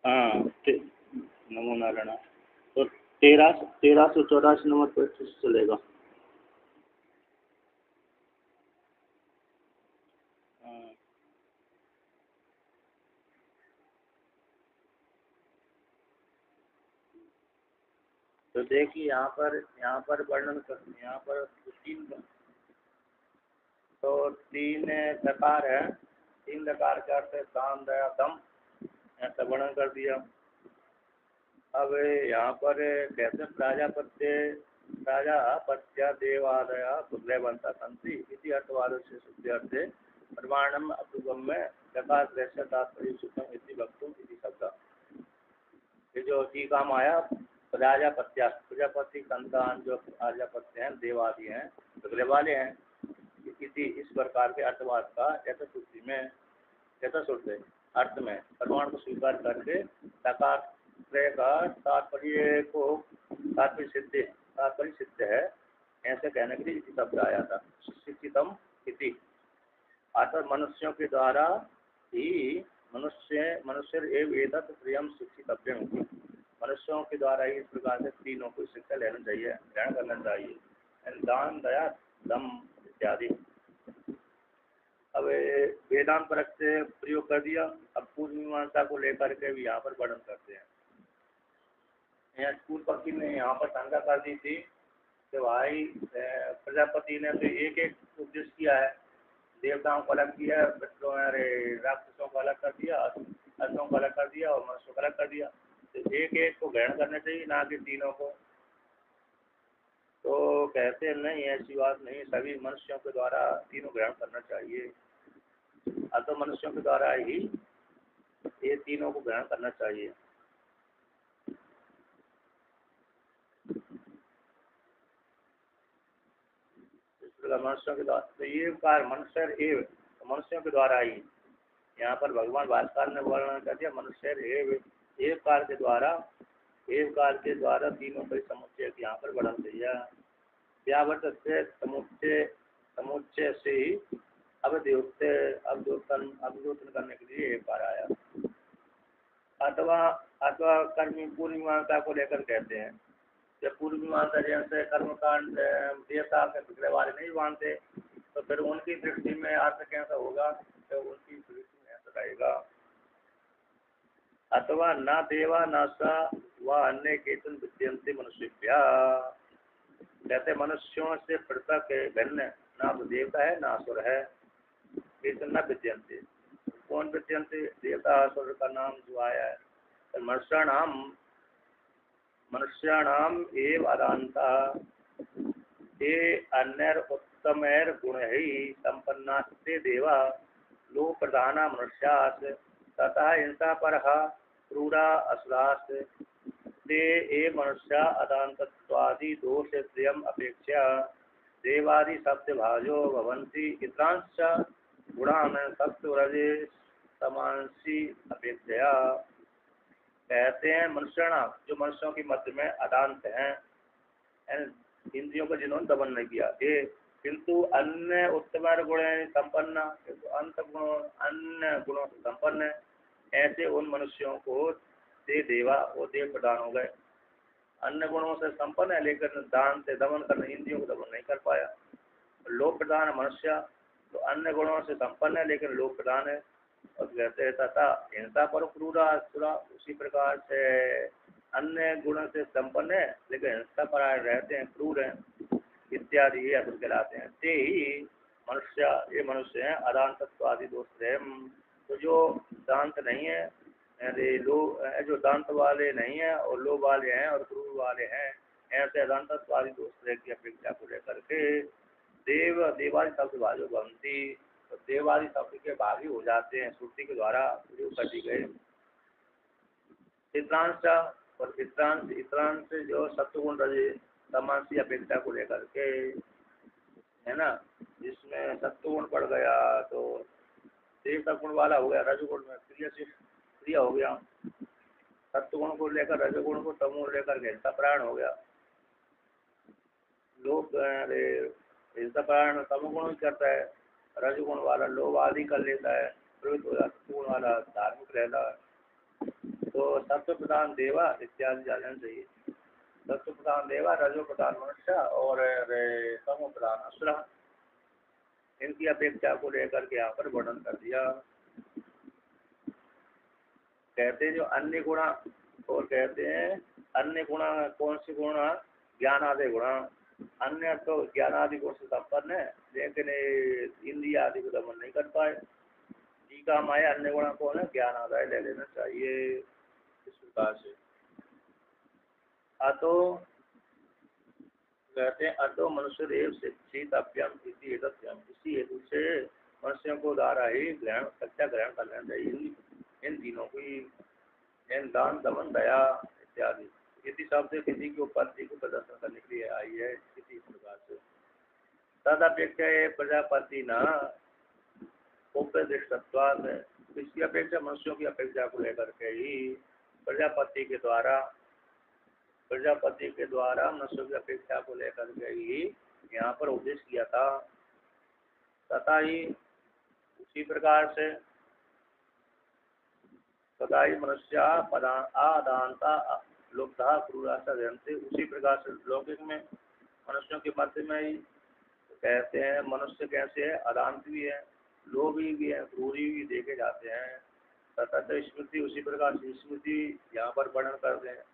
हाँ नमो नारायण। तो 1384 नंबर पर चलेगा। हाँ, तो देखिए यहाँ पर वर्णन कर, यहाँ पर तीन प्रकार है। तीन प्रकार के अर्थ दान दया दम, ऐसा वर्णन कर दिया। अब यहाँ पर कैसे प्राजापत्या देवादया दुर्लभंता संति इति अर्थवाद से शुद्ध अर्थे प्रमाणम अपूर्वम में प्रकार दृश्य तात्पर्य सुखम इति वक्तुम इति शब्द। ये जो टीका में आया, प्रजापति संतान जो प्रजापत्य हैं, देवादि हैं, दुर्ले वाले हैं, इसी इस प्रकार के अर्थवाद का यथाशुद्धि में यथाशुद्ध अर्थ में प्रमाण को स्वीकार करके साकार का तात्पर्य सिद्ध है, ऐसे कहने के लिए इसी शब्द आया था। शिक्षितम इति अर्थात मनुष्यों के द्वारा ही मनुष्य एवं एतत् प्रियम शिक्षितव्यम, मनुष्यों के द्वारा ही इस प्रकार से तीनों को शिक्षा लेना चाहिए, ग्रहण करना चाहिए। दान दया दम इत्यादि। अब वेदांत परक से प्रयोग कर दिया। अब पूर्व मीमांसा को लेकर के भी यहाँ पर वर्णन करते हैं। यहाँ पूर्व पक्षी ने यहाँ पर शंका कर दी थी कि भाई प्रजापति ने तो एक एक उपदेश किया है, देवताओं को अलग किया, राक्षसों को अलग कर दिया, असुरों को अलग कर दिया और मनुष्यों को अलग कर दिया, तो एक एक को ग्रहण करना चाहिए, ना कि तीनों को। तो कहते नहीं, ऐसी बात नहीं, सभी मनुष्यों के द्वारा तीनों ग्रहण करना चाहिए। तो मनुष्यों के द्वारा ही ये तीनों को ग्रहण करना चाहिए। मनुष्यों के द्वारा तो ये कार्य मनुष्यों के द्वारा ही, यहाँ पर भगवान भास्कर ने वर्णन कर दिया, मनुष्य एक काल के द्वारा तीनों के समुच्चय यहाँ पर वर्णन किया। व्यावर्त से समुच्चय से ही अवद्योतन करने के लिए एक बार आया। अथवा कर्मी पूर्व मीमांसा को लेकर कहते हैं, जब पूर्व मीमांसा जैसे कर्मकांड देवता के पिछले वाले नहीं मानते, तो फिर उनकी दृष्टि में अर्थ कैसा होगा, तो उनकी दृष्टि में ऐसा रहेगा। अथवा न देवा न सा व अन्य केतन विद्यंते मनुष्यभ्या, कहते मनुष्यों से पृथक भिन्न ना तो देवता है ना असुर है। केतन न विद्यंते, कौन विद्यंते? देवता असुर का नाम जो आया है। तो मनुष्याणाम एव अदांता ये अन्यर उत्तमैर गुण ही संपन्नास्ते देवा लो प्रधाना मनुष्यास तथा हिंसा परहा क्रूरा असुरास ते ए मनुष्या अदांतत्वादि दोष प्रियम अपेक्षा देवादि शब्द भाजो भवन्ति इत्रांश गुणान सत्वरजे समांसी अपेक्षया। कहते हैं मनुष्याणाम, जो मनुष्यों की मध्य में अदांत हैं, इंद्रियों को जिन्होंने दमन नहीं किया, ये किंतु अन्य उत्तम गुण संपन्न, अन्य गुणों से संपन्न है, ऐसे उन मनुष्यों को देवा वो देव प्रदान हो गए। अन्य गुणों से संपन्न है लेकिन दान से दमन करने, इंद्रियों को दमन नहीं कर पाया। लोक प्रधान मनुष्य तो अन्य गुणों से संपन्न है लेकिन लोक प्रधान है। और कहते हैं तथा हिंसा पर क्रूरा असुरा, उसी प्रकार से अन्य गुणों से संपन्न है लेकिन हिंसा पर रहते हैं, क्रूर हैं इत्यादि, ये असुर कहलाते हैं। ते ही मनुष्य, ये मनुष्य हैं अदांतत्वादि दोष है। तो जो दांत नहीं है, जो दांत वाले नहीं है और लोभ वाले हैं और क्रूर वाले हैं, ऐसे अदांतत्वादि दोष की अपेक्षा को लेकर के देवादि शब्द भाजो बनती, तो देवादि शब्द के भागी हो जाते हैं, श्रुति के द्वारा प्रयोग कर दी गए। चित्रांश और चित्रांश जो सत्वगुण रजे समांसी अपेक्षा को लेकर के है ना, जिसमें सत्वगुण बढ़ गया तो देवता गुण वाला हो गया, रजगुण में प्रिय हो गया, सत्वगुण को लेकर रजगुण को, तमोगुण लेकर हिंसा प्राण हो गया। लोग हिंसा प्राण तमोगुण करता है, रजगुण वाला लोभ आदि कर लेता है, प्रवृत्त हो जाता, सत्वगुण वाला धार्मिक रहता है। तो सत्व प्रधान देवा इत्यादि जानना चाहिए। सत्व प्रधान देवा, रजो प्रधान मनुष्य और तमो प्रधान असुर, इनकी अपेक्षा को लेकर के यहाँ पर वर्णन कर दिया। कहते हैं जो अन्य गुणा, और कहते हैं अन्य गुणा कौन सी गुणा? ज्ञान आदि गुणा। अन्य तो ज्ञान आदि गुण से संपन्न है, लेकिन इंद्रिय आदि को दमन नहीं कर पाए। टीका माया अन्य गुणा कौन है? ज्ञान आदाय ले लेना चाहिए इस प्रकार से। अतो कहते हैं अतो मनुष्य देव शिक्षितव्यम इसी हेतु से मनुष्यों को द्वारा ही सच्चा ग्रहण कर लेना चाहिए इन तीनों की, इन दान दमन दया इत्यादि। इसी शब्द से किसी की उपलब्धि को प्रदर्शन करने के लिए आई है इसी प्रकार से। तद अपेक्षा प्रजापति न उपदिष्टत्वाद, इसकी अपेक्षा मनुष्यों की अपेक्षा को लेकर के ही प्रजापति के द्वारा मनुष्यों की अपेक्षा को लेकर के ही यहाँ पर उपदेश किया था। तथा ही उसी प्रकार से सदा ही मनुष्य आदानता लुब्धा क्रूरासा जयंती, उसी प्रकार से लौकिक में मनुष्यों के मध्य में ही कहते हैं मनुष्य कैसे है? अदांत भी है, लोभी भी है, क्रूरी भी देखे जाते हैं। तथा स्मृति उसी प्रकार से स्मृति यहाँ पर वर्णन करते हैं।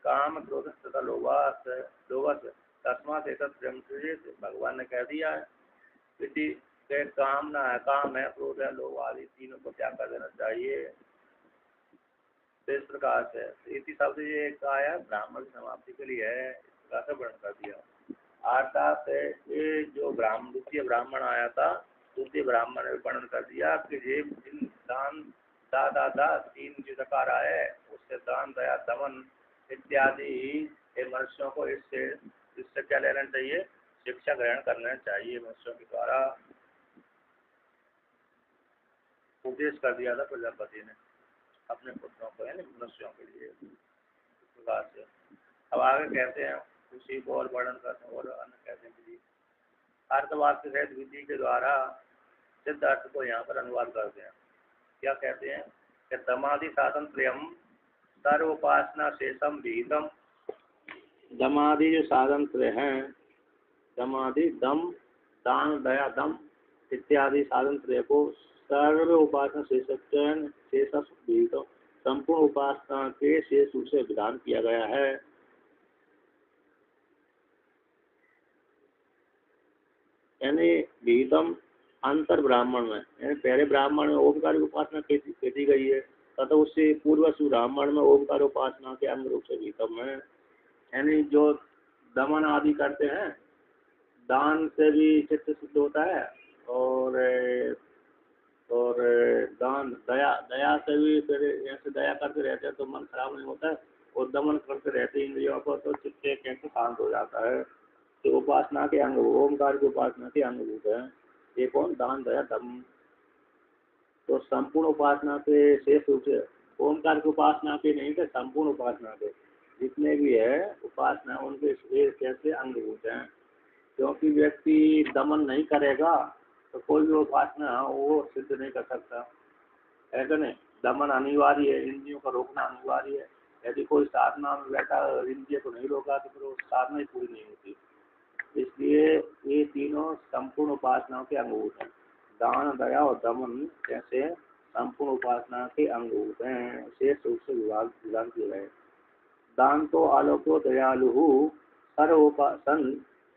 काम क्रोध तथा लोभस तस्मात् एतत् ब्रह्मचर्य, भगवान ने कह दिया है किसी के काम है, क्रोध है, लोभ आदि तीनों को त्याग कर देना चाहिए। तो इस प्रकार से इसी शब्द ये कहा है ब्राह्मण की समाप्ति के लिए है, इस प्रकार से वर्णन कर दिया। अर्थात ये जो द्वितीय ब्राह्मण आया था, द्वितीय ब्राह्मण ने वर्णन कर दिया कि ये दान दादा तीन जो प्रकार आए उससे दान दया दमन इत्यादि मनुष्यों को इससे क्या लेना चाहिए? शिक्षा ग्रहण करना चाहिए। मनुष्यों के द्वारा उपदेश कर दिया था प्रजापति ने अपने पुत्रों को, यानी मनुष्यों के लिए इस प्रकार से। अब आगे कहते हैं उसी को और वर्णन करते हैं और अन्य कहते हैं अर्थवाद के सहित विधि के द्वारा सिद्ध अर्थ को यहाँ पर अनुवाद करते हैं। क्या कहते हैं कि दमादि साधन प्रियम सर्वोपासना शेषम विहितम, दमादि जो साधन त्रय हैं, दमादि दम दान दया दम इत्यादि साधन त्रय को सर्व उपासना शेष विहितम, संपूर्ण उपासना के शेष रूप से विधान किया गया है। यानी विहितम अंतर ब्राह्मण में, यानी पहले ब्राह्मण में ओमकार की उपासना की गई है तथा उससे पूर्व ब्राह्मण में ओमकार उपासना के अंग रूप से विहितम है। यानी जो दमन आदि करते हैं, दान से भी चित्त शुद्ध होता है और दान दया से भी फिर ऐसे दया करते रहते हैं तो मन खराब नहीं होता है, और दमन करते रहते इंद्रियों को तो चित्त कैसे शांत हो जाता है। तो उपासना के अंग ओमकार की उपासना के अंग रूप है ये कौन? दान दया दम। तो संपूर्ण उपासना के शेष रूप से ओमकार की उपासना के नहीं थे, संपूर्ण उपासना के जितने भी है उपासना उनके कैसे अंग रूप हैं। क्योंकि व्यक्ति दमन नहीं करेगा तो कोई भी उपासना वो सिद्ध नहीं कर सकता, ऐसा नहीं। दमन अनिवार्य है, इंद्रियों का रोकना अनिवार्य है। यदि कोई साधना में बैठा इंद्रिय को नहीं रोका तो फिर वो साधना ही पूरी नहीं होती। इसलिए ये तीनों संपूर्ण उपासनाओं के अंगभूत हैं। दान दया और दमन जैसे संपूर्ण उपासना के अंगभूत हैं, शेष रूप से विधान किए गए। दान तो आलोको दयालु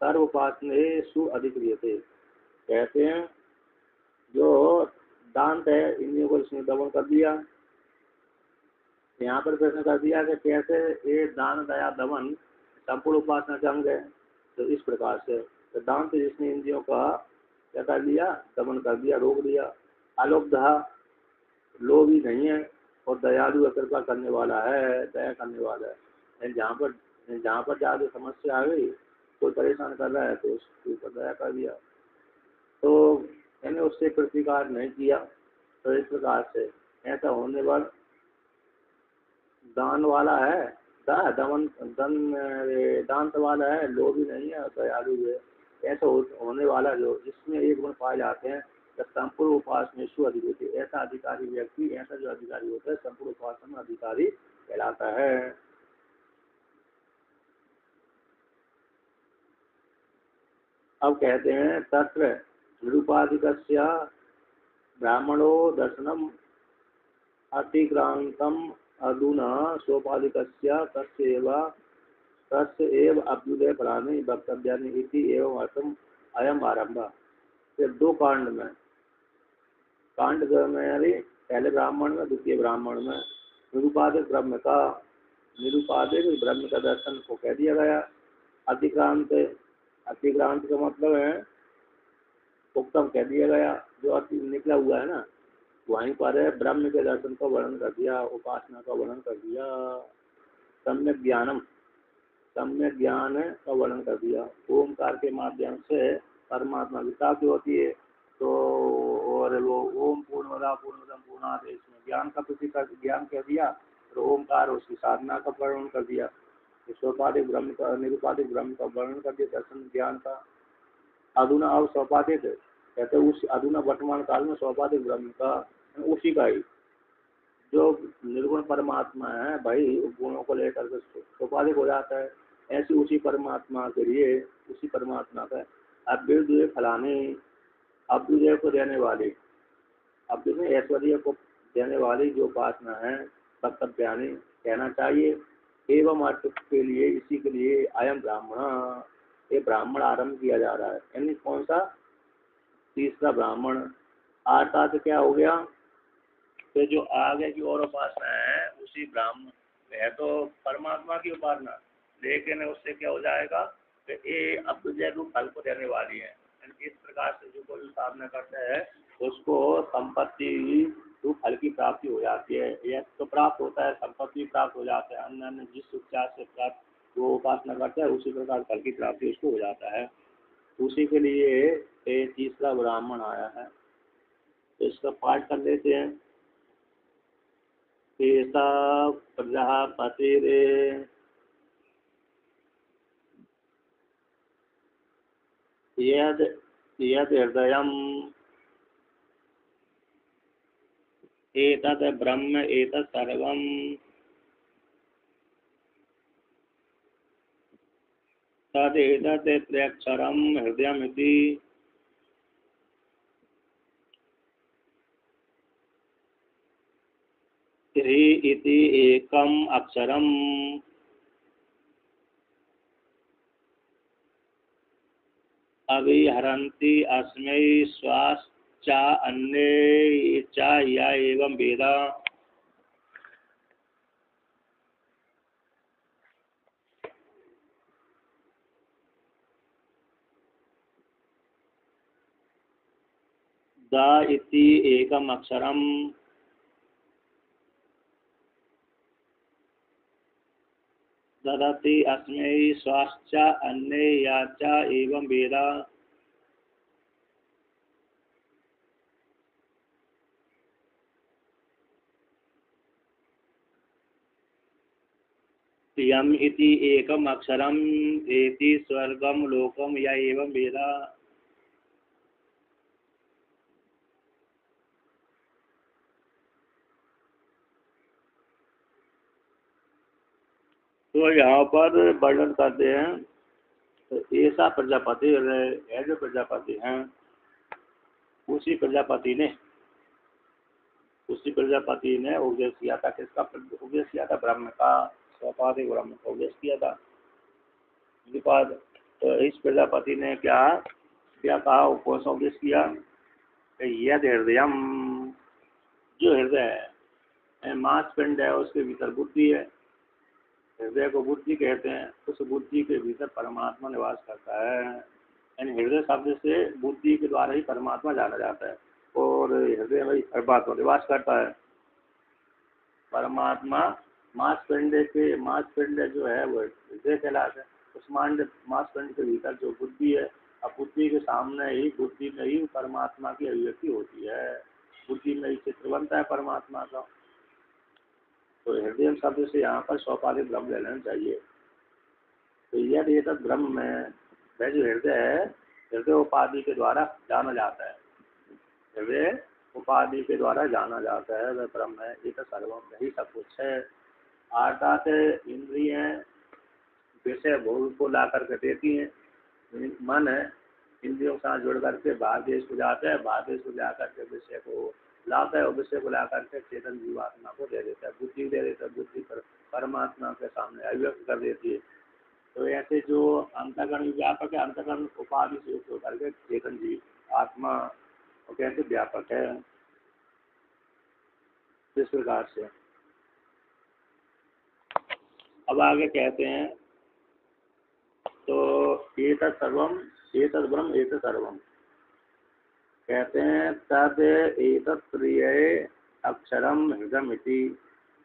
सर्वोपासनेषु अधिक्रियते, कहते हैं जो दान है इंद्रियों को इसने दमन कर दिया। यहाँ पर प्रश्न कर दिया कि कैसे ये दान दया दमन संपूर्ण उपासना के अंग है। तो इस प्रकार से तो दान से जिसने इंद्रियों का क्या कर दिया? दमन कर दिया, रोक दिया। अलोकधा लोभ ही नहीं है, और दयालु कृपा करने वाला है, दया करने वाला है। जहाँ पर ज़्यादा समस्या आ गई, कोई परेशान कर रहा है तो उसके ऊपर दया कर दिया, तो मैंने उससे प्रतिकार नहीं किया। तो इस प्रकार से ऐसा होने पर दान वाला है, दांत वाला है, लोभी नहीं है, दयालु है। ऐसा होने वाला जो जिसमें एक गुण पाए जाते हैं संपूर्ण उपासनेषु अधिगति, ऐसा अधिकारी व्यक्ति, ऐसा जो अधिकारी होता है संपूर्ण उपासना में अधिकारी कहलाता है। अब कहते हैं तत्र निरुपाधिकस्य ब्राह्मणो दर्शनम अतिक्रांतम अधुना सोपाधिकस्य तस्य एव अभ्युदय फलानि वक्तव्यानि इति एवं अर्थम अयम आरंभ। फिर दो कांड में, कांड में पहले ब्राह्मण में, द्वितीय ब्राह्मण में निरुपाधिक ब्रह्म का दर्शन को कह दिया गया। अतिक्रांत, अतिक्रांत का मतलब है उत्तम कह दिया गया, जो अति निकला हुआ है ना, वहीं पर है ब्रह्म के दर्शन का वर्णन कर दिया, उपासना का वर्णन कर दिया। सम्यक ज्ञान का वर्णन कर दिया। ओमकार के माध्यम से परमात्मा की प्राप्ति होती है। तो और वो ओम पूर्णमदा पूर्णमिदं पूर्णात्, इसमें ज्ञान का ज्ञान कह दिया, और ओमकार उसकी साधना का वर्णन कर दिया। सोपाधिक ब्रह्म का, निरुपाधिक ब्रह्म का वर्णन कर दिया, दर्शन ज्ञान का। अधुना और सोपाधिक कहते उस अधुना वर्तमान काल में सोपाधिक ब्रह्म का, उसी का ही जो निर्गुण परमात्मा है भाई, गुणों को लेकर के सोपाधिक हो जाता है। ऐसी उसी परमात्मा के लिए, उसी परमात्मा का अभ्युदय फलाने, अभ्युदय को देने वाली, अभ्युदय ऐश्वर्य को देने वाली जो उपासना है, कर्तव्यानि कहना चाहिए। एवं अर्थ के लिए, इसी के लिए अयम ब्राह्मण, ये ब्राह्मण आरंभ किया जा रहा है। यानी कौन सा? तीसरा ब्राह्मण। अर्थात क्या हो गया? तो जो आगे की और उपासना है उसी ब्राह्मण है तो परमात्मा की उपासना, लेकिन उससे क्या हो जाएगा कि ये अभ्युदय रूप फल को देने वाली है। इस प्रकार से जो कोई साधना करता है उसको संपत्ति रूप फल की प्राप्ति हो जाती है। यह तो प्राप्त होता है, संपत्ति प्राप्त हो जाता है। अन्य अन्य जिस उपचार से प्राप्त वो उपासना करता है उसी प्रकार फल की प्राप्ति उसको हो जाता है। उसी के लिए ये तीसरा ब्राह्मण आया है। तो इसका पाठ कर लेते हैं। एसा प्रजापतिरे यद हृदयम् एतत् ब्रह्म एतत् सर्वम् तदेतत् त्र्यक्षरम् हृदयमिति इति एकम् अक्षरम् अभिहरन्ति अस्मै श्वासश्च अन्ये च य एवं वेद। द इति एकम् अक्षरम् ददति अस्मै श्वासश्च अन्ये य च एवं वेद। यम इति एकम अक्षरम एति स्वर्गम लोकम या एवं वेद। तो यहाँ पर वर्णन करते हैं, तो ऐसा प्रजापति है जो प्रजापति हैं, उसी प्रजापति ने उपदेश किया था। किसका उपदेश किया था? ब्रह्म का, सोपाधिक ब्रह्म का उपदेश किया था। तो इस प्रजापति ने क्या कहा, कौन सा उपदेश किया? यद हृदयम, जो हृदय है, मांसपिंड है, उसके भीतर बुद्धि है। हृदय को बुद्धि कहते हैं। उस बुद्धि के भीतर परमात्मा निवास करता है। यानी हृदय शब्द से बुद्धि के द्वारा ही परमात्मा जाना जाता है, और हृदय में परमात्मा निवास करता है। परमात्मा मांसपिंड जो है वो हृदय कहलाता है। उस मांसपिंड के भीतर जो बुद्धि है, अब बुद्धि के सामने ही, बुद्धि में ही परमात्मा की अभिव्यक्ति होती है। बुद्धि में ही चित्र बनता है परमात्मा का। तो हृदय शब्द से यहाँ पर सोपाधिक ब्रह्म ले लेना चाहिए। तो यदि ये तक ब्रह्म में वह जो हृदय है, हृदय उपाधि के द्वारा जाना जाता है। हृदय उपाधि के द्वारा जाना जाता है, वह ब्रह्म है। ये तो सर्वम, यही सब कुछ है। अर्थात इंद्रिय विषय भोग को ला करके देती हैं, मन है इंद्रियों के साथ जुड़ करके बाहर देश को जाता है, बाहर देश को जा करके विषय को लाता है और विषय को ला करके चेतन जीवात्मा को दे देता है, बुद्धि दे देता है, बुद्धि पर परमात्मा के सामने अभिव्यक्त कर देती है। तो ऐसे जो अंतःकरण व्यापक है, अंतःकरण उपाधि से युक्त होकर के चेतन जीव आत्मा और कैसे व्यापक है, इस प्रकार से। अब आगे कहते हैं तो एतत् सर्वम एतत् ब्रह्म एतत् सर्वम, कहते हैं तद एतत् प्रिय अक्षरम हृदयमिति,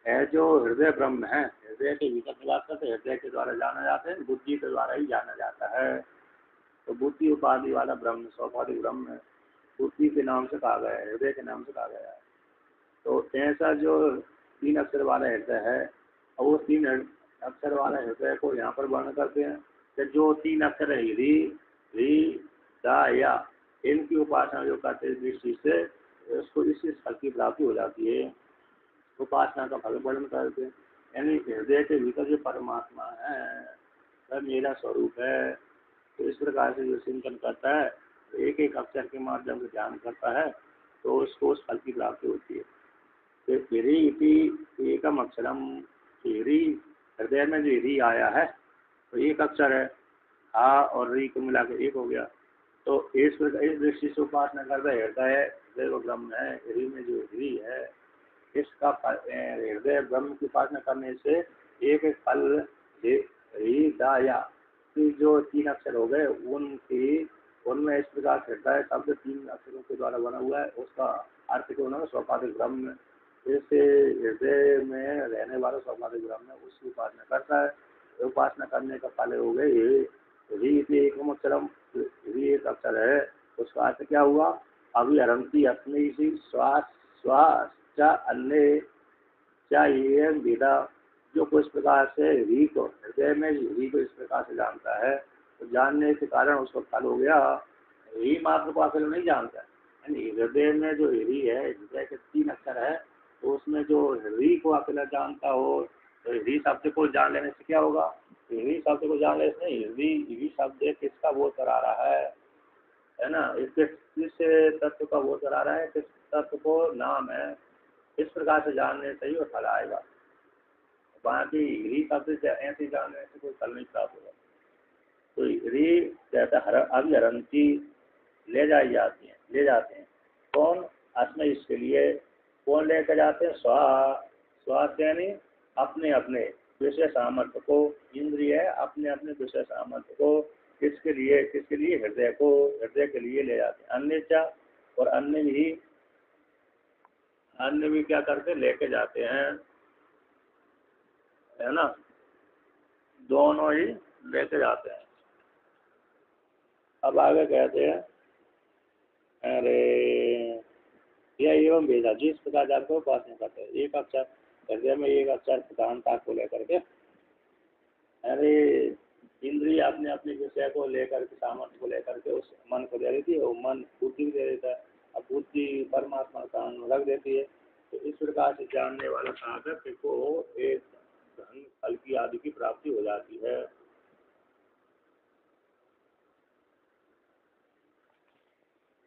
है जो हृदय ब्रह्म है, हृदय के भीतर निवास करते, हृदय के द्वारा जाना जाता है, बुद्धि के द्वारा ही जाना जाता है। तो बुद्धि उपाधि वाला ब्रह्म स्वाभाविक ब्रह्म है, बुद्धि के नाम से कहा गया है, हृदय के नाम से कहा गया है। तो ऐसा जो 3 अक्षर वाला हृदय है, और वो 3 अक्षर वाला हृदय को यहाँ पर वर्णन करते हैं कि जो 3 अक्षर है री दा या, इनकी उपासना जो करते हैं दृष्टि से उसको इस फल की प्राप्ति हो जाती है। उपासना का फल वर्णन करते हैं, यानी हृदय के भीतर जो परमात्मा है वह मेरा स्वरूप है। तो इस प्रकार से जो चिंतन करता है, तो एक एक अक्षर के माध्यम से ध्यान करता है, तो उसको उस फल की प्राप्ति होती है। तो ह्री इति एकम अक्षरम, ह्री हृदय में जो ह्री आया है तो एक अक्षर है, हा और री को मिला के एक हो गया। तो इस दृष्टि से उपासना करता है, हृदय वो ब्रह्म है, ह्री में जो ह्री है इसका हृदय ब्रह्म की उपासना करने से एक एक फल ह्री दा या जो 3 अक्षर हो गए उनमें इस प्रकार हृदय शब्द 3 अक्षरों के द्वारा बना हुआ है, उसका अर्थ क्यों ना स्वाभाविक ब्रह्म, जैसे हृदय में रहने वाला स्वाभाविक ब्रह्म है, उसकी उपासना करता है। उपासना करने का फल हो गए ह्री एकम अक्षरम, ह्री एक अक्षर है, उसका अर्थ क्या हुआ, अभी हरंती अपनी श्वास श्वास चा अन्य चाहिए विदा, जो कुछ प्रकार से ह्री को हृदय में ह्री को इस प्रकार से जानता है, तो जानने के कारण उसको फल हो गया। ह्री मात्र को अकेले नहीं जानता है, यानी हृदय में जो ह्री है, हृदय के 3 अक्षर है, तो उसमें जो ह्री को अकेला जानता हो, तो ह्री शब्द को जान लेने से क्या होगा, ह्री शब्द को जान लेने से ह्री शब्द किसका बोध करा रहा है ना, किस तत्व का बोध करा रहा है, किस तत्व को नाम है, इस प्रकार से जानने से ही वो फल आएगा। बाकी ह्री शब्द से ऐसे जानने से कोई फल नहीं प्राप्त होगा। तो ह्री कहता है अभी हरंती ले जाते हैं कौन, अस्मय इसके लिए, कौन लेकर जाते हैं, स्वास्थ्य यानी अपने अपने विषय सामर्थ्य को, इंद्रिय अपने अपने विषय सामर्थ्य को, किसके लिए हृदय के लिए ले जाते हैं। अन्य और अन्य भी क्या करते लेके जाते हैं, है ना, दोनों ही लेके जाते हैं। अब आगे कहते हैं अरे यह एवं भेजा, जिस प्रकार आपको उपासना करते हैं, एक अक्षर हृदय में एक अक्षर प्रधानता को लेकर के, अरे इंद्रिय अपने अपने विषय को लेकर के, सामर्थ्य को लेकर के उस मन को दे देती है, वो मन बुद्धि दे देता है, अब बुद्धि परमात्मा का रख देती है। तो इस प्रकार से जानने वाला साधक को एक धन फल की आदि की प्राप्ति हो जाती है।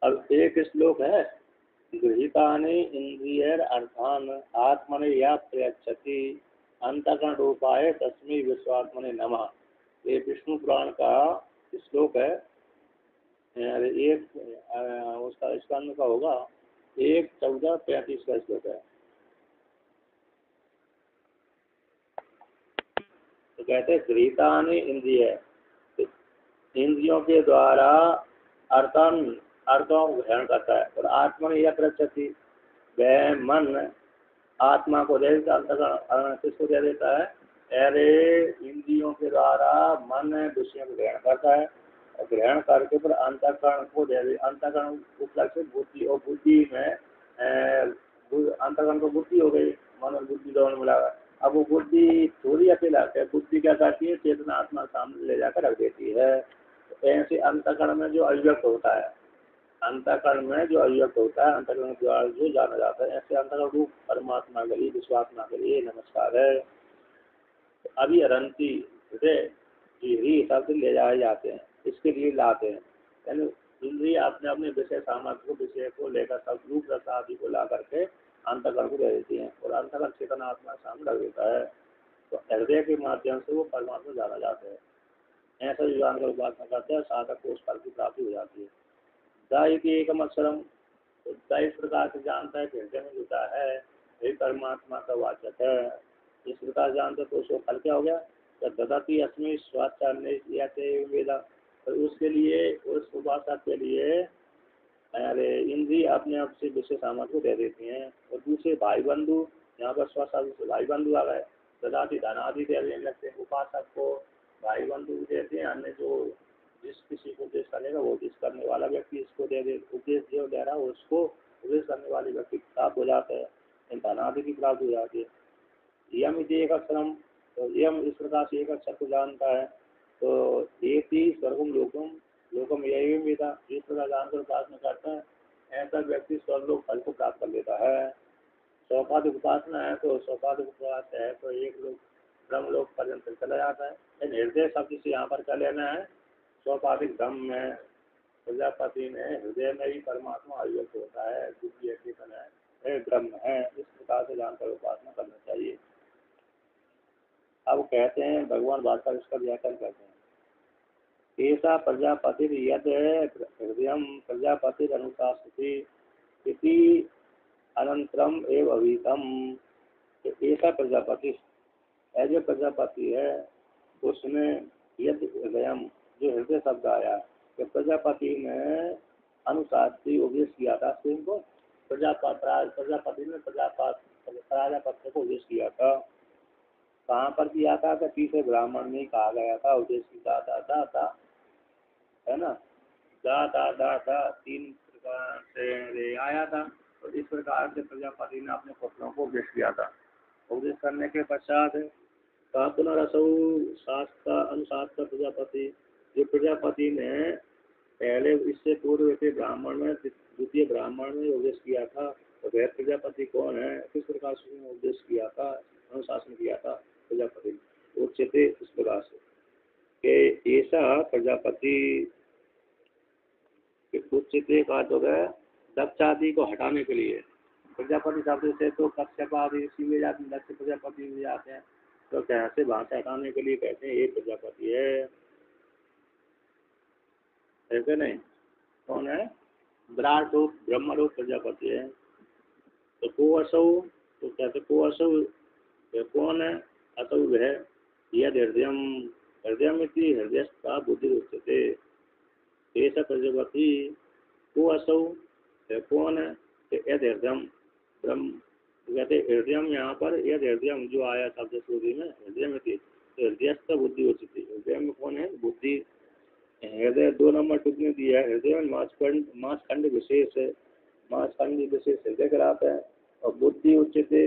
अब एक श्लोक है, गृहीतानि इंद्रियर अर्थान आत्मने या प्रयच्छति अंतःकरण रूपाय तस्मै विश्वात्मने नमः। ये विष्णु पुराण का श्लोक है, एक उसका स्कंद का होगा 1:14-35 का श्लोक है। तो कहते हैं गृहीतानि इंद्रिय, इंद्रियों के द्वारा अर्थों को ग्रहण करता है, और आत्मा ने यह प्रत्यति, वह मन आत्मा को दे देता है, किसको दे देता है, अरे इंद्रियों के द्वारा मन विषयों को ग्रहण करता है, और ग्रहण करके फिर अंतःकरण को दे दे, अंतःकरण उपलक्ष्य बुद्धि, और बुद्धि में अंतःकरण को बुद्धि हो गई, मन और बुद्धि दोनों मिला। अब वो बुद्धि थोड़ी अकेला है, बुद्धि क्या करती है, चेतना आत्मा सामने ले जाकर रख देती है। तो ऐसे अंतःकरण में जो अभिव्यक्त होता है, अंतःकरण में जो अभिव्यक्त होता है, अंतःकरण के द्वारा जो जाना जाता है, ऐसे अंतःकरण रूप परमात्मा के लिए, विश्वात्मा के लिए नमस्कार है। अभी अरंती हृदय ही शब्द ले जाए जाते हैं, इसके लिए लाते हैं, यानी इंद्रिय अपने अपने विषय सामर्थ्य को, विषय को लेकर सब रूप रस आदि को ला करके अंतःकरण को दे देती है, और अंतःकरण चेतन आत्मा सामने रख देता है। तो हृदय के माध्यम से वो परमात्मा जाना जाता है। ऐसा जो जानकर उपासना करते हैं, साधक को उस फल की प्राप्ति हो जाती है। दाई की एकम अक्षरम, तो दाई इस प्रकार से जानता है कि हृदय में जुटा है, यही परमात्मा का वाचक है। इस प्रकार जानते तो उसको फल क्या हो गया, जब ददाती अस्मि स्वाचार्य वेदा, तो उसके लिए, उस उपासक के लिए अरे इंद्रिय अपने आप से विषय सामर्थ्य को दे देती हैं। और दूसरे भाई बंधु, यहाँ पर स्वशब्द से भाई बंधु आ गए, ददाती धनादि देने लगते हैं, उपासक को भाई बंधु भी देते हैं, अन्य जो जिस किसी को उपदेश करेगा वो उपदेश करने वाला व्यक्ति इसको दे दे, उपदेश जो दे रहा है उसको उपदेश करने वाले व्यक्ति प्राप्त हो जाता है, धनादि की प्राप्त हो जाती है। यम इति एक अक्षरम, तो यम इस प्रकार से एक अक्षर को जानता है, तो एक ही स्वर्गम लोकम लोकम यही वेदा, इस प्रकार जानकर उपासना करता है, ऐसा व्यक्ति स्वर्गलोक फल को प्राप्त कर लेता है। सौपाधिक उपासना है, तो सौपाधिक उपासना है तो एक लोग ब्रह्म लोक पर्यंत चला जाता है। हृदय शब्द से यहाँ पर क्या लेना है, सौपाधिक ब्रह्म में प्रजापति ने हृदय में ही परमात्मा अभिव्यक्त होता है, बुद्धि चेतन है, ब्रह्म है, इस प्रकार से जानकर उपासना करना चाहिए। अब कहते हैं भगवान भास्कर इसका व्याख्यान करते हैं, ऐसा प्रजापति यद हृदय प्रजापति अनुशास्ति इति अनंतरम एवं अभितम, ऐसा प्रजापति है, जो प्रजापति है उसमें यद हृदय, जो हृदय शब्द आया, कि प्रजापति ने अनुशास्त्री उपदेश किया था स्वयं को, प्रजापति ने प्रजापति को उपदेश किया था। कहाँ पर किया था, कि तीसरे ब्राह्मण में कहा गया था, उपदेश की दाता है ना, दाता तीन प्रकार से आया था, और इस प्रकार से प्रजापति ने अपने पुत्रों को उपदेश किया था। उपदेश करने के पश्चात पुनरसौ शास्त्र अनुशास्त्र प्रजापति, जो प्रजापति ने पहले इससे पूर्व के ब्राह्मण में, द्वितीय ब्राह्मण में उपदेश किया था, तो वह प्रजापति कौन है, किस प्रकार से उपदेश किया था, अनुशासन किया था प्रजापति, उच्चते इस प्रकार से कि ऐसा प्रजापति, उच्चते का तो है दक्ष आदि को हटाने के लिए, प्रजापति शब्द से तो कश्यप आदि ऋषि में जाते हैं, दक्ष प्रजापति में जाते हैं, तो कैसे भाषा हटाने के लिए कहते हैं ये प्रजापति है, ऐसे नहीं, कौन है, विराट रूप ब्रह्म रूप प्रजापति है। तो को असौ, तो कहते को असौ कौन है, असौ है यद हृदयम, हृदयम इति हृदयस्था बुद्धि उच्यते, ऐसा प्रजापति को असौ कौन है, यद हृदयम ब्रह्म, कहते हृदयम, यहाँ पर यद हृदयम जो आया शब्द श्रुति में हृदय में थी, तो हृदयस्थ बुद्धि उच्यते, हृदय में कौन है, बुद्धि। हृदय 2 नंबर टिप्पणी दी है, हृदय में मांसखंड विशेष है, मांसखंड विशेष हृदय कराता है, और बुद्धि उच्चते,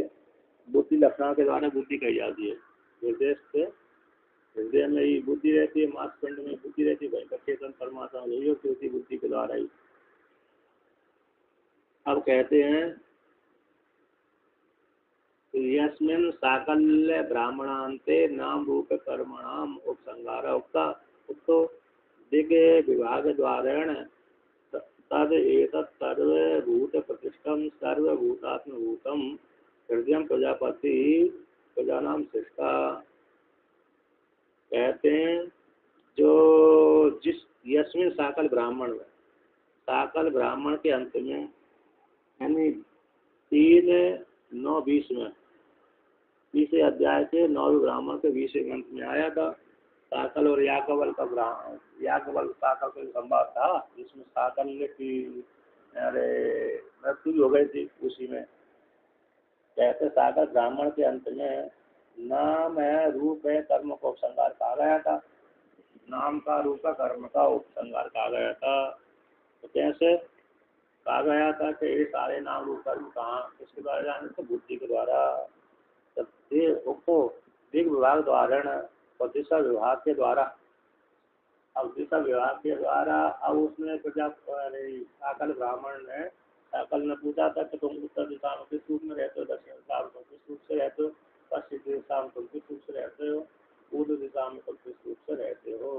बुद्धि लक्षण के द्वारा बुद्धि कही जाती है, हृदय से हृदय में ही बुद्धि रहती है, मांसखंड में बुद्धि रहती है, वही चेतन परमात्मा यही होती बुद्धि के द्वारा ही। अब कहते हैं यस्मिन् साकल्य ब्राह्मणान्ते नाम रूप कर्मणाम उपसंगार उक्ता, उक्तो दिगे विभाग द्वारेण तद एतत् सर्वभूत प्रतिष्ठम सर्वभूतात्मभूतम हृदय प्रजापति प्रजानाम श्रेष्ठा। कहते हैं जो जिस यस्मिन साकल ब्राह्मण में, साकल ब्राह्मण के अंत में, यानी 3:9-20 में, 20 अध्याय के 9वें ब्राह्मण के 20वें अंत में आया था, साकल और याज्ञवल्क्य का ब्राह्मण, याज्ञवल्क्य साकल का संवाद था, जिसमें साकल की मृत्यु हो गई थी, उसी में कहते साकल ब्राह्मण के अंत में नाम है, रूप है, कर्म का उपसंहार कहा गया था, नाम का, रूप का, कर्म का उपसंहार कहा गया था। तो कैसे कहा गया था कि ये सारे नाम रूप कर्म कहाँ किसके द्वारा जाने, तो बुद्धि के द्वारा, दिग विभाग द्वारा और दिशा विभाग के द्वारा अब दिशा विभाग के द्वारा अब उसने साकल ब्राह्मण ने साकल ने पूछा था कि तुम उत्तर दिशा में किस रूप में रहते हो, दक्षिण दिशा में तुम किस रूप से रहते हो, पश्चिम दिशा में तुम किस रूप से रहते हो, पूर्व दिशा में तुम किस रूप से रहते हो,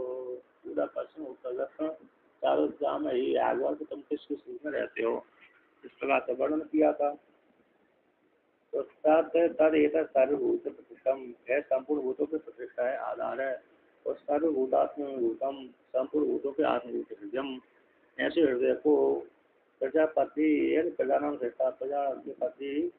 पूरा पश्चिम उत्तर दक्षिण चारों दिशा में ही आगवर तुम किस किस रूप में रहते हो, इस प्रकार से वर्णन किया था। तो तद एक सर्वभूत प्रतिष्ठम है, संपूर्ण भूतों की प्रतिष्ठा है, आधार है। और सर्वभूतात्मभूतम संपूर्ण भूतों के आत्मभूत हृदय, ऐसे हृदय को प्रजापति प्रजानाम श्रेष्ठा प्रजापति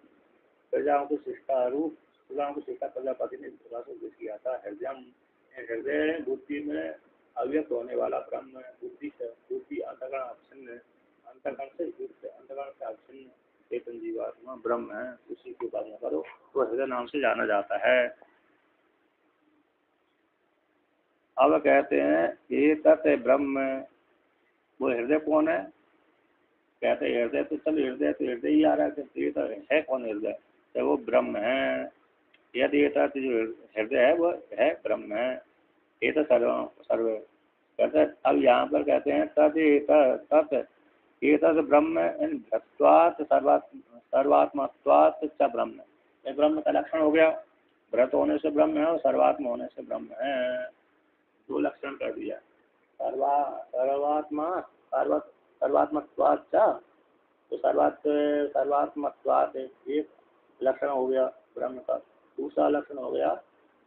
प्रजाओं को शिष्टा रूप प्रजाओं को शिष्टा प्रजापति ने उपदेश किया था। हृदय बुद्धि में अव्यक्त होने वाला ब्रह्म, बुद्धि से बुद्धि अंतःकरण अवच्छिन्न, अंतःकरण से युक्त, अंतःकरण से अवच्छिन्न चेतन जीवात्मा ब्रह्म है, उसी की उपासना करो तो हृदय नाम से जाना जाता है। अब कहते हैं ये तत् ब्रह्म, वो हृदय कौन है? कहते हैं हृदय तो चल हृदय तो हृदय ही आ रहा है, ये तो है कौन हृदय? तो वो ब्रह्म है। यदि ये तत् जो हृदय है वो है ब्रह्म है। ये तो सर्व कहते हैं। अब यहाँ पर कहते हैं तत् तत् ब्रह्म भ्रत्वात् सर्वात्मत्वात् च ब्रह्म, ये ब्रह्म का लक्षण हो गया। भ्रत होने से ब्रह्म है और सर्वात्म होने से ब्रह्म है, दो लक्षण कर दिया। सर्वात्मा सर्वात्मत्वात् च, तो सर्वात्मत्वात् एक लक्षण हो गया ब्रह्म का। दूसरा लक्षण हो गया